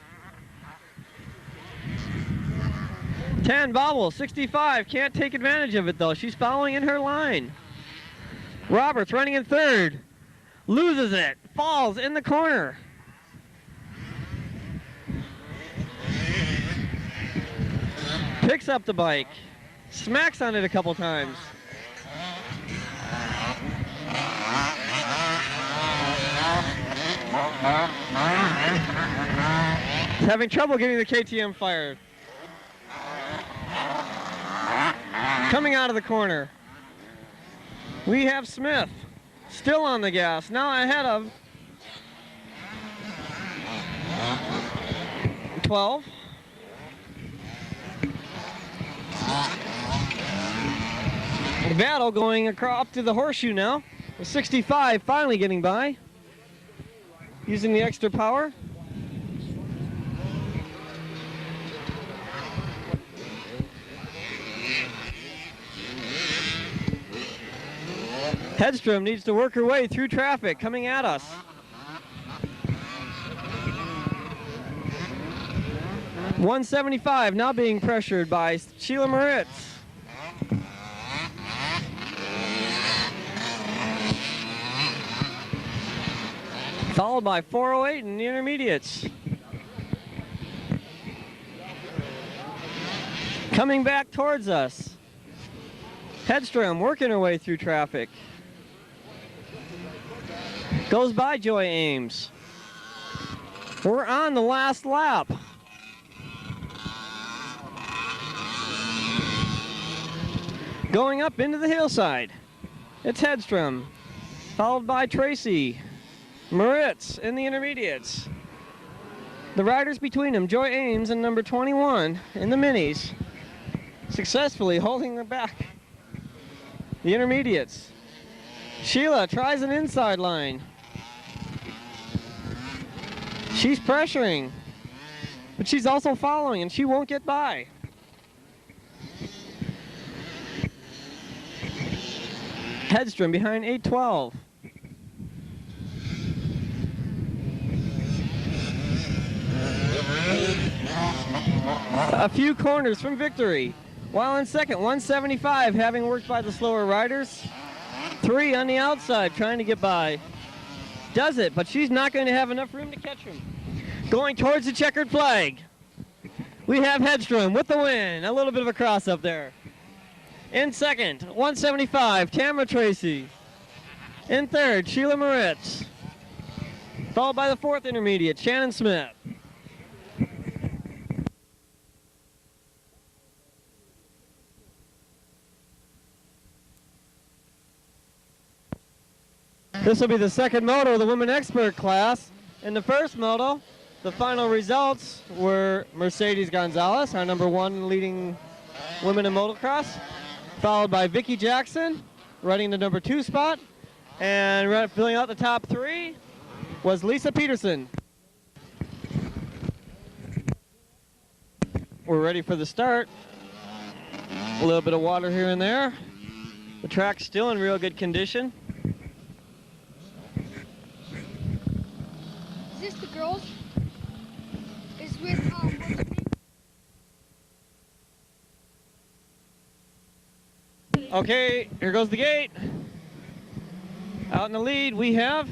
Speaker 1: 10 bobble, 65, can't take advantage of it though. She's following in her line. Roberts running in third. Loses it, falls in the corner. Picks up the bike. Smacks on it a couple times. Having trouble getting the KTM fired. Coming out of the corner, we have Smith still on the gas, now ahead of 12. The battle going across up to the horseshoe now, with 65 finally getting by, using the extra power. Hedstrom needs to work her way through traffic coming at us. .175 now being pressured by Sheila Moritz. Followed by 408 in the intermediates. Coming back towards us. Hedstrom working her way through traffic. Goes by Joy Ames. We're on the last lap. Going up into the hillside, it's Hedstrom, followed by Tracy, Moritz in the intermediates. The riders between them, Joy Ames and number 21 in the minis, successfully holding them back. The intermediates. Sheila tries an inside line. She's pressuring, but she's also following, and she won't get by. Hedstrom behind 812. A few corners from victory. While in second, 175, having worked by the slower riders. 3 on the outside, trying to get by. Does it, but she's not going to have enough room to catch him. Going towards the checkered flag. We have Hedstrom with the win. A little bit of a cross up there. In second, 175, Tamara Tracy. In third, Sheila Moritz. Followed by the fourth intermediate, Shannon Smith. This will be the second moto of the women expert class. In the first moto, the final results were Mercedes Gonzalez, our number 1 leading women in motocross, followed by Vicki Jackson, running the number 2 spot, and filling out the top 3 was Lisa Peterson. We're ready for the start. A little bit of water here and there. The track's still in real good condition.
Speaker 3: Is this the girls? Is with
Speaker 1: Okay, here goes the gate. Out in the lead we have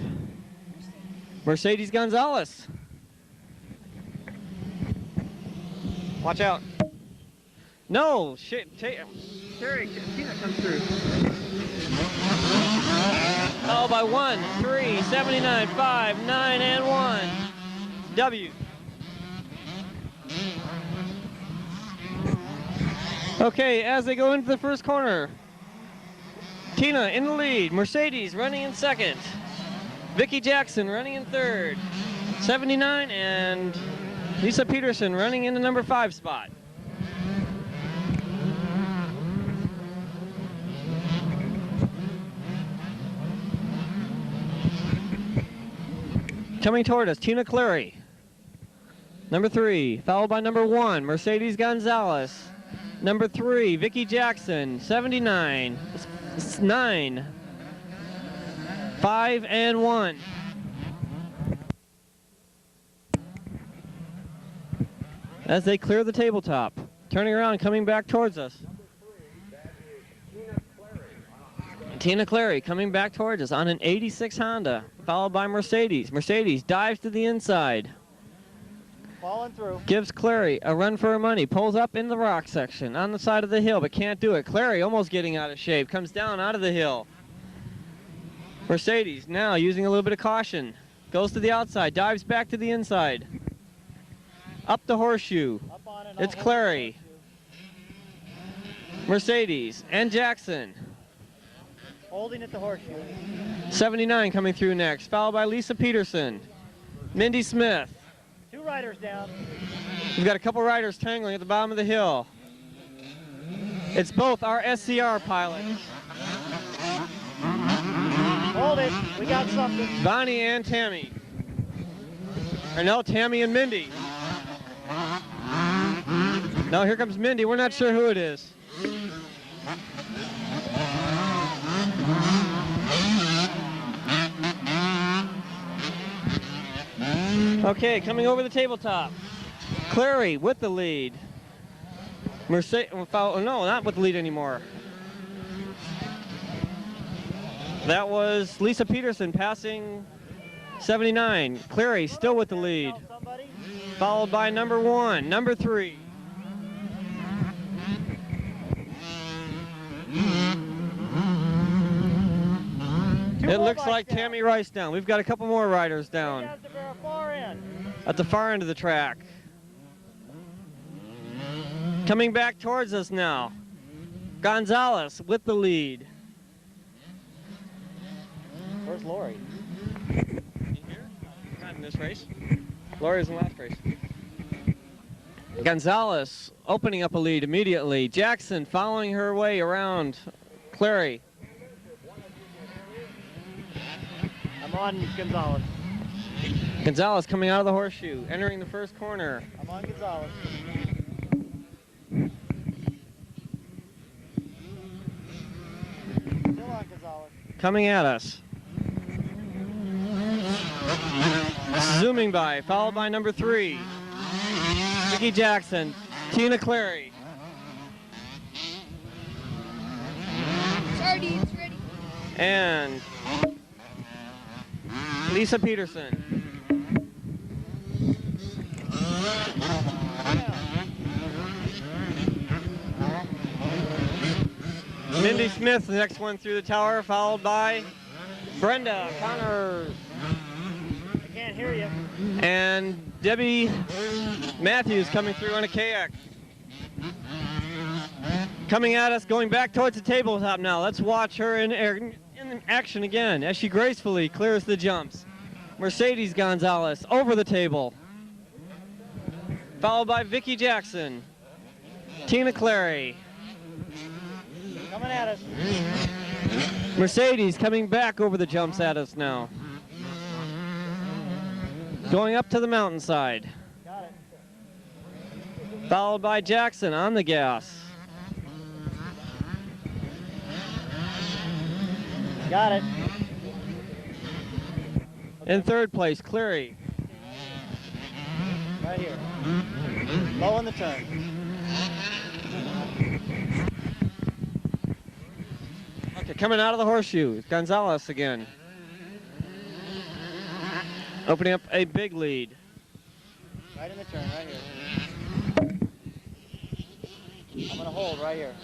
Speaker 1: Mercedes Gonzalez. Watch out. No, shit, Terry, Tina comes through. Oh, by 1, 3, 79, 5, 9, and 1. W. Okay, as they go into the first corner, Tina in the lead, Mercedes running in second, Vicki Jackson running in third, 79 and Lisa Peterson running in the number 5 spot. Coming toward us, Tina Clary, number 3, followed by number 1, Mercedes Gonzalez, number 3, Vicki Jackson, 79, 9, 5, and 1. As they clear the tabletop, turning around, coming back towards us. Tina Clary coming back towards us on an 86 Honda, followed by Mercedes. Mercedes dives to the inside.
Speaker 2: Falling through.
Speaker 1: Gives Clary a run for her money. Pulls up in the rock section on the side of the hill, but can't do it. Clary almost getting out of shape. Comes down out of the hill. Mercedes now using a little bit of caution. Goes to the outside. Dives back to the inside. Up the horseshoe.
Speaker 2: Up on it,
Speaker 1: It's Clary. Mercedes and Jackson.
Speaker 2: Holding at the horseshoe.
Speaker 1: 79 coming through next. Followed by Lisa Peterson. Mindy Smith.
Speaker 2: 2 riders down.
Speaker 1: We've got a couple riders tangling at the bottom of the hill. It's both our SCR pilots,
Speaker 2: Hold it. We got something.
Speaker 1: Bonnie and Tammy. Or no, Tammy and Mindy. No, here comes Mindy. We're not sure who it is. Okay, coming over the tabletop. Clary with the lead. Mercedes, no, not with the lead anymore. That was Lisa Peterson passing 79. Clary still with the lead. Followed by number 1, number 3. It looks like Tammy Rice down. We've got a couple more riders down. At the far end of the track. Coming back towards us now. Gonzalez with the lead.
Speaker 2: Where's Lori?
Speaker 1: In here? Not in this race. Lori's in the last race. Gonzalez opening up a lead immediately. Jackson following her way around Clary.
Speaker 2: I'm on Gonzalez.
Speaker 1: Gonzalez coming out of the horseshoe, entering the first corner.
Speaker 2: I'm on Gonzalez. Still on Gonzalez.
Speaker 1: Coming at us. Zooming by, followed by number 3. Vicky Jackson, Tina Clary.
Speaker 3: Sorry, it's ready.
Speaker 1: And Lisa Peterson. Mindy Smith, the next one through the tower, followed by Brenda Connors.
Speaker 2: I can't hear you.
Speaker 1: And Debbie Matthews coming through on a kayak. Coming at us, going back towards the tabletop now. Let's watch her in action again as she gracefully clears the jumps. Mercedes Gonzalez over the table. Followed by Vicky Jackson. Tina Clary.
Speaker 2: Coming at us.
Speaker 1: Mercedes coming back over the jumps at us now. Going up to the mountainside.
Speaker 2: Got it.
Speaker 1: Followed by Jackson on the gas.
Speaker 2: Got it.
Speaker 1: In third place, Clary.
Speaker 2: Right here. Low on the turn.
Speaker 1: Okay, coming out of the horseshoe, Gonzalez again. Opening up a big lead.
Speaker 2: Right in the turn, right here. I'm gonna hold right here.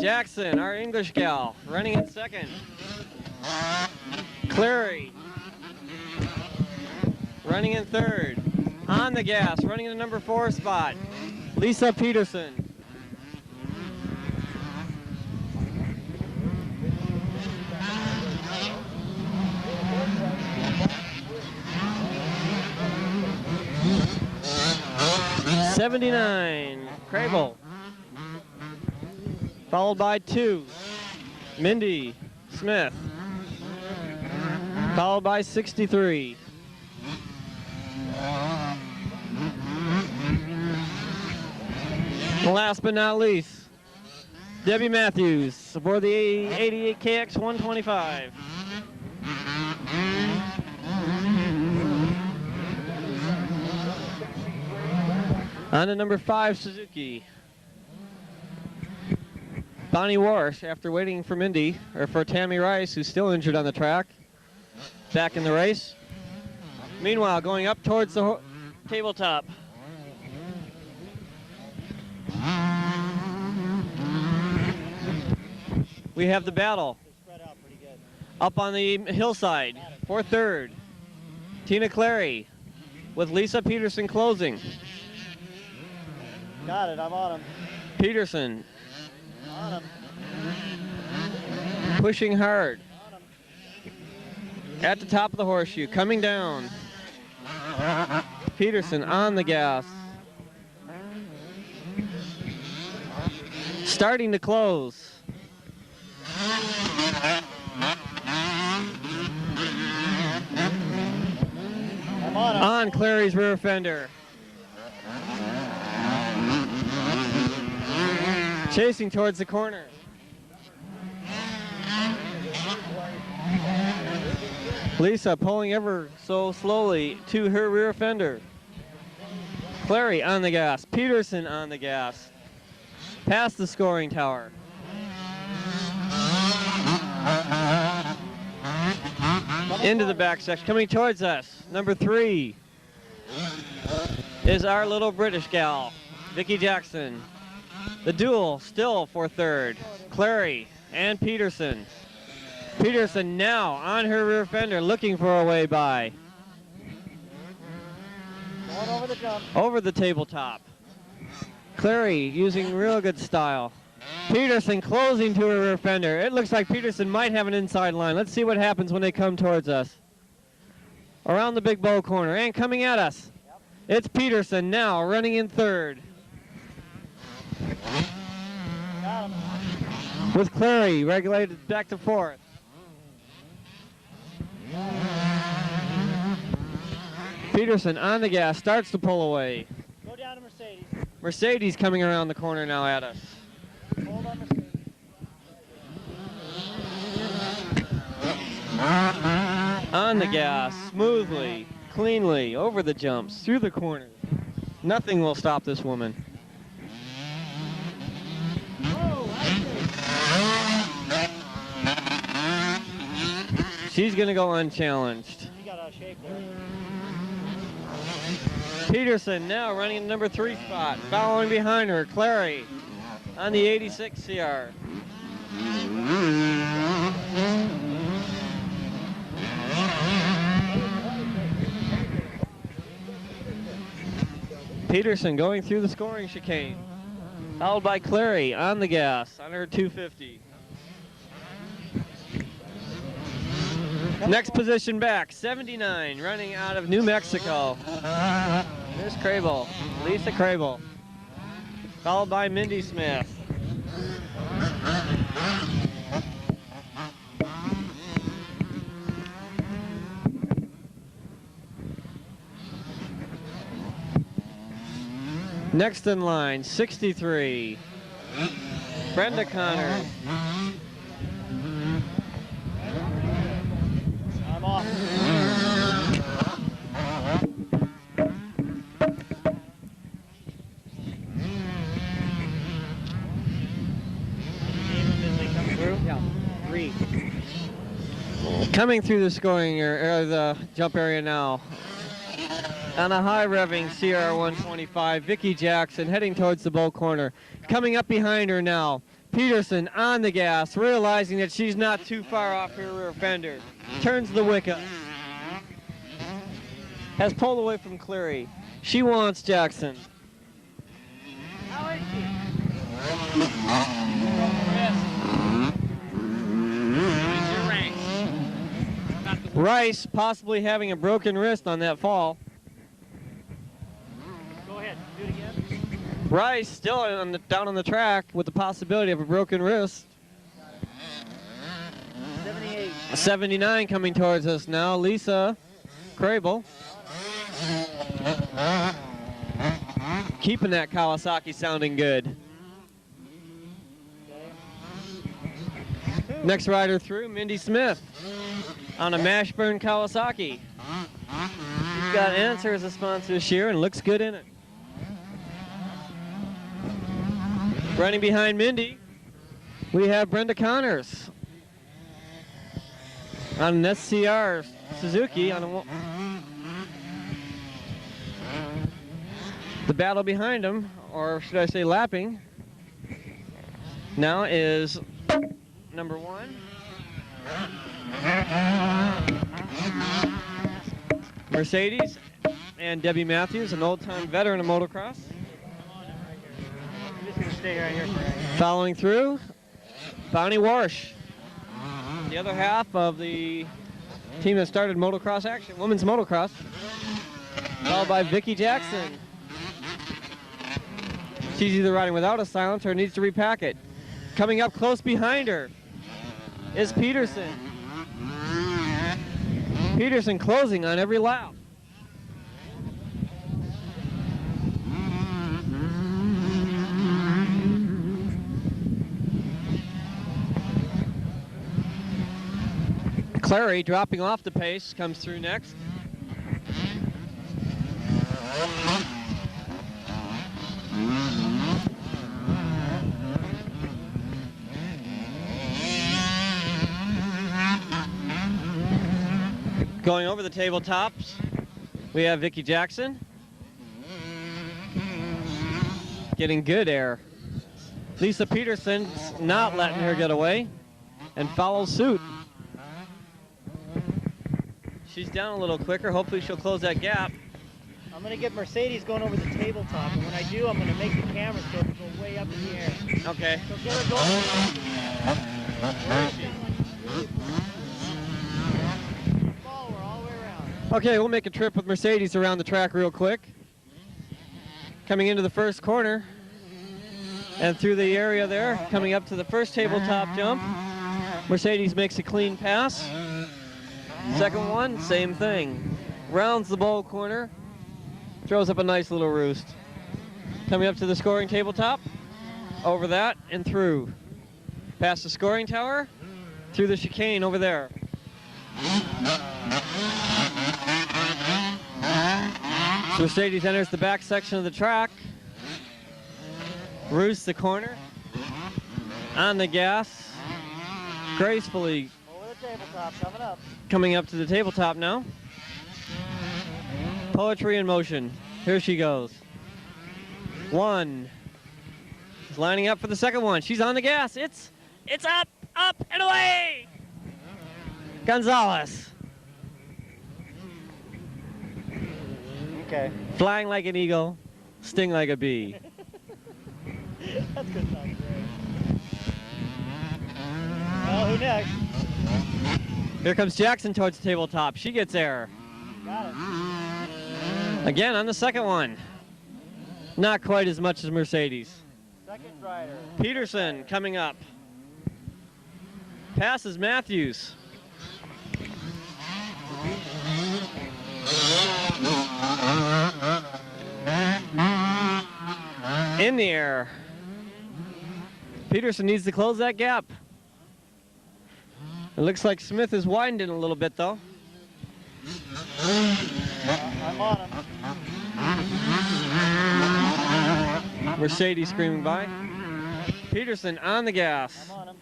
Speaker 1: Jackson, our English gal, running in second. Clary, running in third. On the gas, running in the number 4 spot. Lisa Peterson. '79, Crable. Followed by 2, Mindy Smith. Followed by 63. And last but not least, Debbie Matthews for the 88 KX 125. On to number 5, Suzuki. Bonnie Warsh, after waiting for Mindy, or for Tammy Rice, who's still injured on the track, back in the race. Meanwhile, going up towards the tabletop. We have the battle.
Speaker 2: Spread out pretty good.
Speaker 1: Up on the hillside for third. Tina Clary with Lisa Peterson closing.
Speaker 2: Got it, I'm on him.
Speaker 1: Peterson
Speaker 2: On him.
Speaker 1: pushing hard.
Speaker 2: On him.
Speaker 1: At the top of the horseshoe, coming down. Peterson on the gas. Starting to close.
Speaker 2: I'm on him.
Speaker 1: On Clary's rear fender. Chasing towards the corner. Lisa pulling ever so slowly to her rear fender. Clary on the gas. Peterson on the gas. Past the scoring tower. Into the back section. Coming towards us. Number 3 is our little British gal, Vicky Jackson. The duel still for third. Clary and Peterson. Peterson now on her rear fender looking for a way by.
Speaker 2: the jump.
Speaker 1: Over the tabletop. Clary using real good style. Peterson closing to her rear fender. It looks like Peterson might have an inside line. Let's see what happens when they come towards us. Around the big bow corner and coming at us. It's Peterson now running in third.
Speaker 2: Got him.
Speaker 1: With Clary regulated back to fourth. Peterson on the gas, starts to pull away.
Speaker 2: Go down to Mercedes.
Speaker 1: Mercedes coming around the corner now at us.
Speaker 2: Hold on, Mercedes.
Speaker 1: On the gas, smoothly, cleanly, over the jumps, through the corners. Nothing will stop this woman. She's going to go unchallenged.
Speaker 2: You got out of shape there.
Speaker 1: Peterson now running in number 3 spot. Following behind her, Clary on the 86 CR. Peterson going through the scoring chicane. Followed by Clary on the gas on her 250. Next position back, 79, running out of New Mexico. There's Crable, Lisa Crable. Followed by Mindy Smith. Next in line, 63, Brenda Connors.
Speaker 2: I'm off.
Speaker 1: Yeah, 3. Coming through the scoring or the jump area now. On a high revving CR 125, Vicki Jackson heading towards the bow corner. Coming up behind her now, Peterson on the gas, realizing that she's not too far off her rear fender. Turns the wick up. Has pulled away from Clary. She wants Jackson.
Speaker 2: How is she?
Speaker 1: Rice possibly having a broken wrist on that fall.
Speaker 2: Go ahead. Do it again.
Speaker 1: Rice still down on the track with the possibility of a broken wrist.
Speaker 2: 78.
Speaker 1: 79 coming towards us now. Lisa Crable. Keeping that Kawasaki sounding good. Next rider through, Mindy Smith on a Mashburn Kawasaki. She's got Answer as a sponsor this year and looks good in it. Running behind Mindy, we have Brenda Connors on an SCR Suzuki on a. The battle behind him, or should I say lapping, now is number 1. Mercedes and Debbie Matthews, an old-time veteran of motocross.
Speaker 2: I'm just going to stay right here.
Speaker 1: Following through, Bonnie Warsh, the other half of the team that started motocross action, women's motocross, followed by Vicki Jackson. She's either riding without a silencer or needs to repack it. Coming up close behind her is Peterson. Peterson closing on every lap. Clary dropping off the pace comes through next. Going over the tabletops, we have Vicki Jackson. Getting good air. Lisa Peterson's not letting her get away and follows suit. She's down a little quicker. Hopefully she'll close that gap.
Speaker 2: I'm going to get Mercedes going over the tabletop, and when I do, I'm going to make the camera so it'll go way up in the air.
Speaker 1: Okay.
Speaker 2: So get her going. Where is she? Follow her all the way around.
Speaker 1: Okay, we'll make a trip with Mercedes around the track real quick. Coming into the first corner and through the area there, coming up to the first tabletop jump. Mercedes makes a clean pass. Second one, same thing. Rounds the bowl corner, throws up a nice little roost. Coming up to the scoring tabletop, over that and through. Past the scoring tower, through the chicane over there. So Mercedes enters the back section of the track, roosts the corner, on the gas, gracefully
Speaker 2: Over the tabletop, coming up.
Speaker 1: coming up to the tabletop now. Poetry in motion. Here she goes. One. She's lining up for the second one. She's on the gas. It's up, up, and away! Gonzalez.
Speaker 2: Okay.
Speaker 1: Flying like an eagle, sting like a bee.
Speaker 2: That's good stuff. Well, who next?
Speaker 1: Here comes Jackson towards the tabletop. She gets there.
Speaker 2: Got it.
Speaker 1: Again on the second one. Not quite as much as Mercedes.
Speaker 2: Second rider.
Speaker 1: Peterson coming up. Passes Matthews. In the air. Peterson needs to close that gap. It looks like Smith is widening a little bit though.
Speaker 2: I'm on him.
Speaker 1: Mercedes screaming by. Peterson on the gas.
Speaker 2: I'm on him.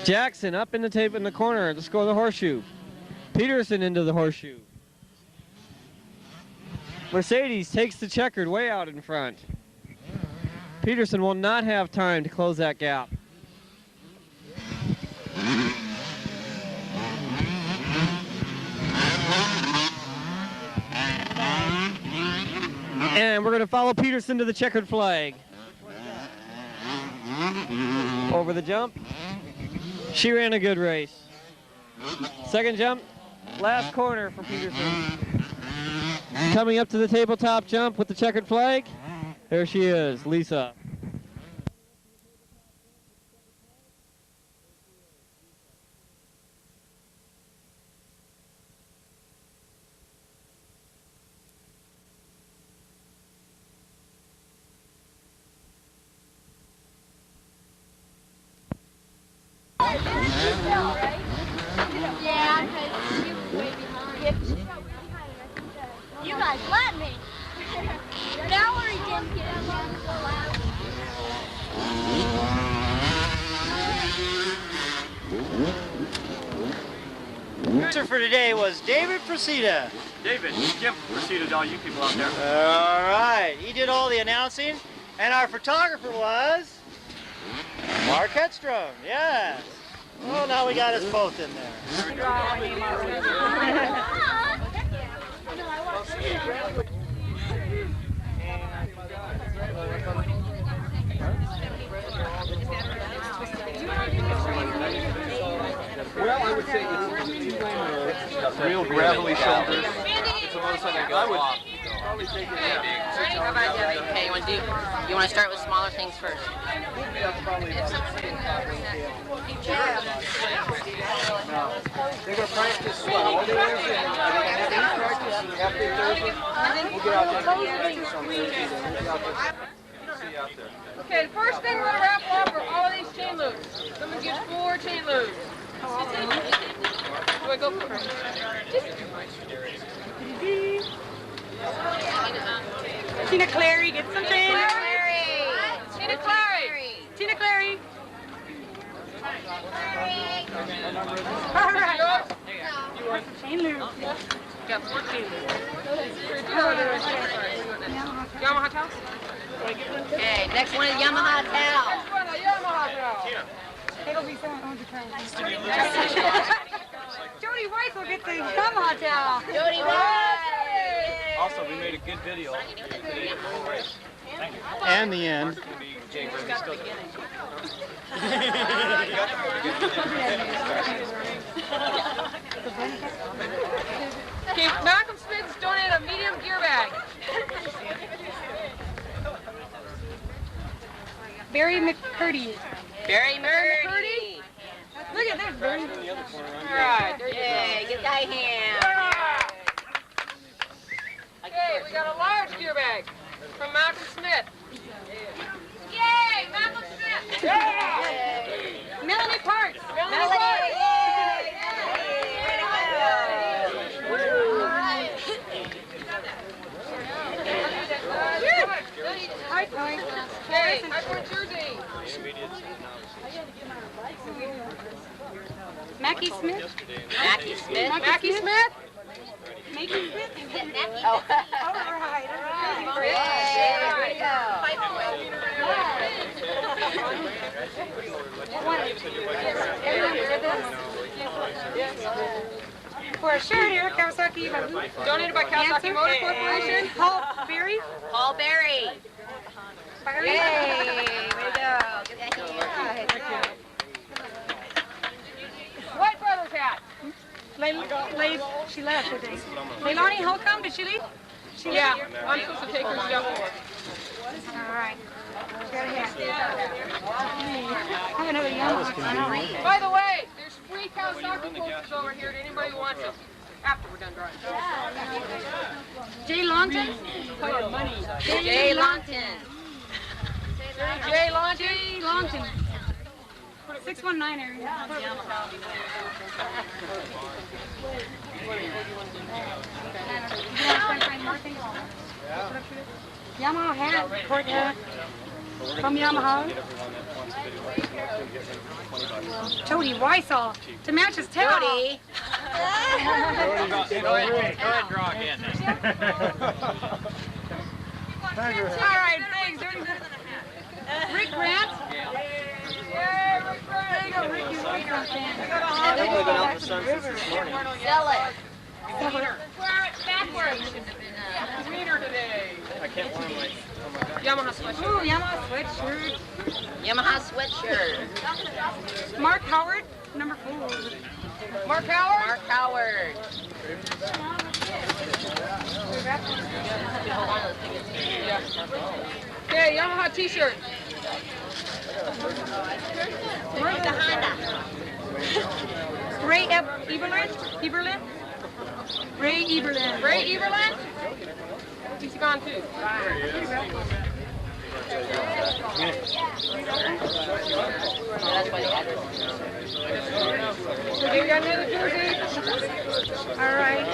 Speaker 1: Jackson up in the tape in the corner to score the horseshoe. Peterson into the horseshoe. Mercedes takes the checkered way out in front. Peterson will not have time to close that gap. And we're going to follow Peterson to the checkered flag. Over the jump. She ran a good race. Second jump, last corner for Peterson. Coming up to the tabletop jump with the checkered flag. There she is, Lisa.
Speaker 3: Yeah, because you're way behind. You guys let me. Valerie didn't get along so loud.
Speaker 2: Producer for today was David Procida.
Speaker 1: David, Jim preceded all you people out there.
Speaker 2: All right, he did all the announcing, and our photographer was Mark Hedstrom. Yes. Well, now we got us both in there.
Speaker 4: Well, I would say it's a two-lane road, real gravelly shoulders. It's a motorcycle that would probably take it down.
Speaker 5: How about that? Okay, you want to start with smaller things first?
Speaker 4: They're going to practice all day Wednesday, and if they practice half day Thursday, we'll get out there and practice on Thursday. We'll get out there. See you out there.
Speaker 6: Okay, the first thing we're going to wrap up are all of these chain loops. Someone gets 4 chain loops. Do I go for it? Tina Clary, get something. Tina Clary. Tina Clary. All right. You want some chain loops? You got 4 chain loops. Yamaha towels?
Speaker 5: Okay, next one is Yamaha towel.
Speaker 6: Next one, a Yamaha towel. It'll be someone on the train. Jody White will get the Yamaha towel.
Speaker 5: Jody White.
Speaker 4: made a good video. The whole race.
Speaker 2: And the end.
Speaker 6: Okay, Malcolm Smith's donated a medium gear bag.
Speaker 7: Barry McCurdy.
Speaker 5: Barry McCurdy.
Speaker 7: Look at that, Barry.
Speaker 6: All right, there you
Speaker 5: Yay, get that hand.
Speaker 6: go. Okay, we got a large gear bag from Malcolm Smith. Yay, Malcolm Smith.
Speaker 5: Yay.
Speaker 7: Melanie Parks.
Speaker 5: Melanie.
Speaker 7: Hi, Chloe.
Speaker 6: Okay, I want your name.
Speaker 7: Mackie Smith.
Speaker 5: Mackie Smith.
Speaker 6: Mackie Smith.
Speaker 7: Mackie Smith.
Speaker 5: Oh.
Speaker 7: All right.
Speaker 5: Yay, way to
Speaker 7: For a shirt here, Kawasaki.
Speaker 6: Donated by Kawasaki Motor Corporation.
Speaker 7: Paul Barry.
Speaker 5: Paul Berry.
Speaker 7: Barry.
Speaker 5: Yay, way to go. Get that hand.
Speaker 6: White Brothers hat.
Speaker 7: She left, I think. Leilani Holcomb, did she leave? She
Speaker 6: Yeah,
Speaker 7: left?
Speaker 6: I'm supposed to take her stuff for her.
Speaker 7: All right. Go ahead. I have another Yamaha.
Speaker 6: By the way, there's free Kawasaki posters over here to anybody who wants it. After we're done driving.
Speaker 7: Jay Longton.
Speaker 5: Jay Longton.
Speaker 6: Jay Longy.
Speaker 7: Jay Longton. 619 area. Yamaha hat, court hat from Yamaha. Jody Weissall to match his tail.
Speaker 5: Jody.
Speaker 4: Go ahead and draw again.
Speaker 7: All right, thanks. Rick Grant.
Speaker 6: Yay, Rick Grant.
Speaker 7: There you go, Ricky. Rick Grant.
Speaker 1: Definitely been out in the sun since this morning.
Speaker 5: Sell it.
Speaker 6: Wear it backwards. Reader today.
Speaker 1: I can't wear my.
Speaker 6: Yamaha sweatshirt.
Speaker 7: Ooh, Yamaha sweatshirt.
Speaker 5: Yamaha sweatshirt.
Speaker 7: Mark Howard, number 4.
Speaker 6: Mark Howard.
Speaker 5: Mark Howard.
Speaker 6: Okay, Yamaha t-shirt.
Speaker 5: Where's the Honda?
Speaker 7: Ray Eberlin. Ray Eberlin.
Speaker 6: Ray Eberland. He's gone too.
Speaker 5: That's why the address.
Speaker 6: Okay, we got another jersey.
Speaker 7: All right.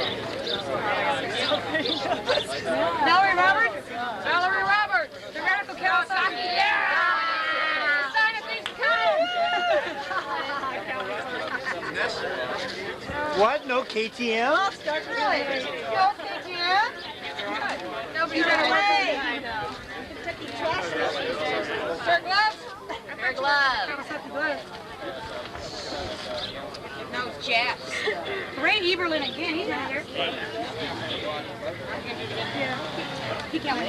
Speaker 7: Valerie Roberts.
Speaker 6: Valerie Roberts. The Radical Kawasaki. Yeah! Sign of things
Speaker 2: What? No KTM?
Speaker 6: Really? Go, KTM. Nobody ran away. Shirt gloves.
Speaker 5: Her glove.
Speaker 7: Kawasaki gloves.
Speaker 5: No chaps.
Speaker 7: Ray Eberlin again. He's not here. Yeah. He can't win.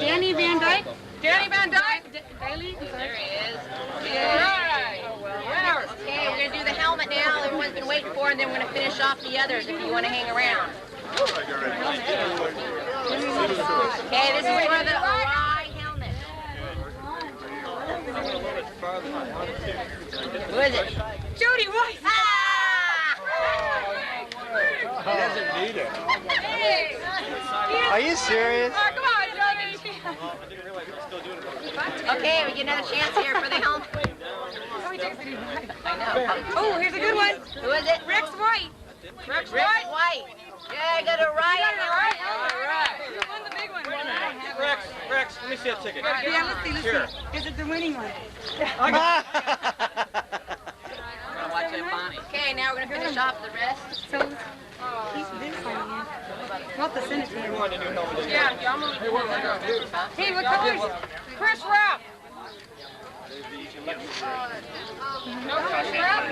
Speaker 7: Danny Van Dyke.
Speaker 6: Danny Van Dyke.
Speaker 7: Daly.
Speaker 5: There he is.
Speaker 6: All right. Winner.
Speaker 5: Okay, we're going to do the helmet now. Everyone's been waiting for it, and then we're going to finish off the others if you want to hang around. Okay, this is for the Orion helmet. Who is it?
Speaker 7: Jody Weiss.
Speaker 5: Ah!
Speaker 4: He doesn't need it.
Speaker 6: Hey.
Speaker 2: Are you serious?
Speaker 6: Oh, come on, Jody.
Speaker 5: Okay, we get another chance here for the helmet. I know.
Speaker 7: Oh, here's a good one.
Speaker 5: Who is it?
Speaker 7: Rex White.
Speaker 6: Rex
Speaker 5: Rick
Speaker 6: White.
Speaker 5: White. Yeah, I got Orion helmet.
Speaker 6: All right.
Speaker 7: He won the big one.
Speaker 1: Rex, let me see that ticket.
Speaker 7: Yeah, let's see. Is it the winning one?
Speaker 5: Okay, now we're going to finish off the rest.
Speaker 7: So, keep this one in. We'll have to send it to you.
Speaker 6: Yeah, I'm gonna do it.
Speaker 7: Hey, what colors?
Speaker 6: Chris Rapp. No Chris Rapp.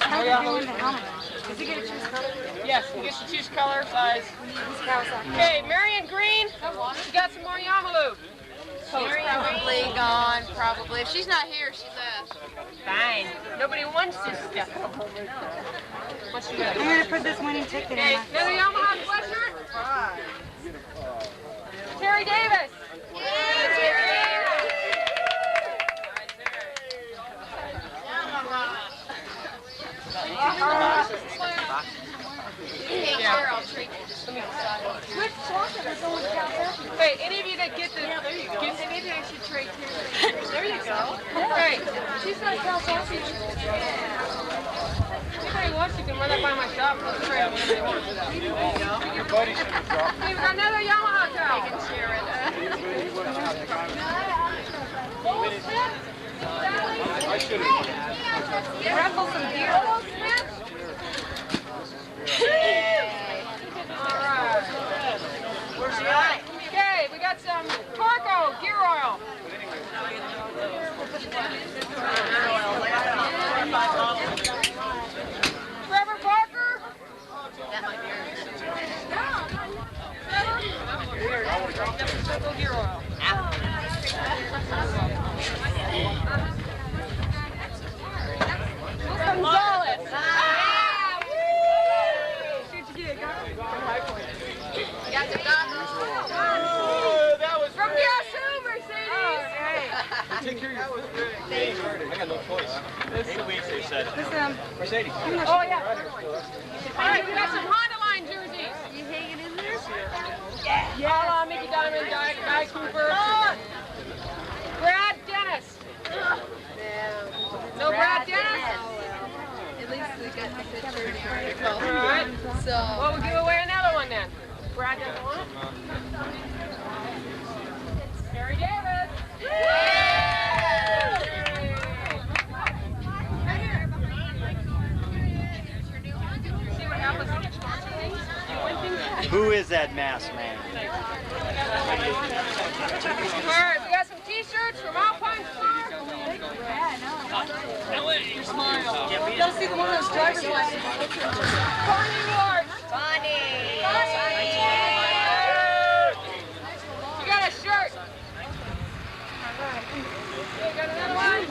Speaker 7: How are you doing the helmet? Does he get to choose color?
Speaker 6: Yes, he gets to choose color, size. Okay, Marion Green, you got some more Yamalu.
Speaker 5: She's probably gone, probably. If she's not here, she left.
Speaker 6: Fine. Nobody wants this stuff. What you got?
Speaker 7: I'm going to put this winning ticket in
Speaker 6: Okay,
Speaker 7: my...
Speaker 6: another Yamaha sweatshirt. Terry Davis. Hey, any of you that get the... maybe I should trade too. There you go. Hey, she's not Cal Sausage. Anybody wants, you can run up by my shop and let's trade whatever they want.
Speaker 4: Your buddy should have dropped.
Speaker 6: Hey, we got another Yamaha cow.
Speaker 4: I should have.
Speaker 6: Ruffle some deer. Alright. Where's he at? Okay, we got some Carco gear oil. Trevor Parker. Carco gear oil. Gonzalez.
Speaker 5: Got the goggles.
Speaker 6: That was from Yazoo, Mercedes.
Speaker 4: Take care of your foot. I got no choice. 8 weeks, they said. Mercedes.
Speaker 6: Oh, yeah. All right, we got some Honda line jerseys.
Speaker 3: You hanging in there?
Speaker 6: Yeah. Mickey Diamond, Guy Cooper. Brad Dennis. No Brad Dennis?
Speaker 5: At least we got the picture.
Speaker 6: All right.
Speaker 5: So.
Speaker 6: Well, we'll give away another one then. Brad doesn't want it? Terry Davis. See what happens when you sponsor things? You win things.
Speaker 2: Who is that masked man?
Speaker 6: All right, we got some T-shirts from Alpine Star.
Speaker 7: Gotta see the one of those driver's licenses.
Speaker 6: Barney Ward.
Speaker 5: Bonnie.
Speaker 6: You got a shirt. You got another one?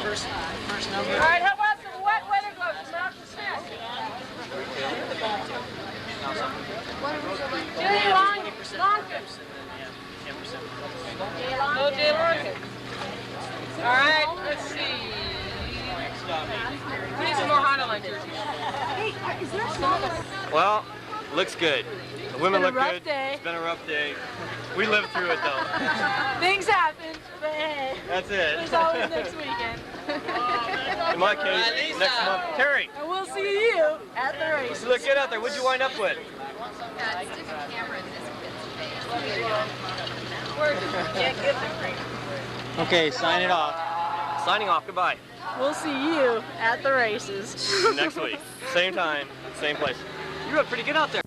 Speaker 6: Chris.
Speaker 4: First number.
Speaker 6: All right, how about some wet weather gloves from Malcolm Smith? Jay Lonkin. No Jay Lonkin. All right, let's see. We need some more Honda line jerseys.
Speaker 1: Well, looks good. The women look
Speaker 7: rough
Speaker 1: good.
Speaker 7: day.
Speaker 1: It's been a rough day. We lived through it though.
Speaker 7: Things happen, but hey,
Speaker 1: That's
Speaker 7: there's
Speaker 1: it.
Speaker 7: always next weekend.
Speaker 1: In my case, next month. Terry,
Speaker 7: And we'll see you at the race.
Speaker 1: you look good out there. What'd you wind up with?
Speaker 5: It's different camera in this face.
Speaker 2: Okay, sign it off.
Speaker 1: Signing off. Goodbye.
Speaker 7: We'll see you at the races.
Speaker 1: Next week. Same time, same place. You look pretty good out there.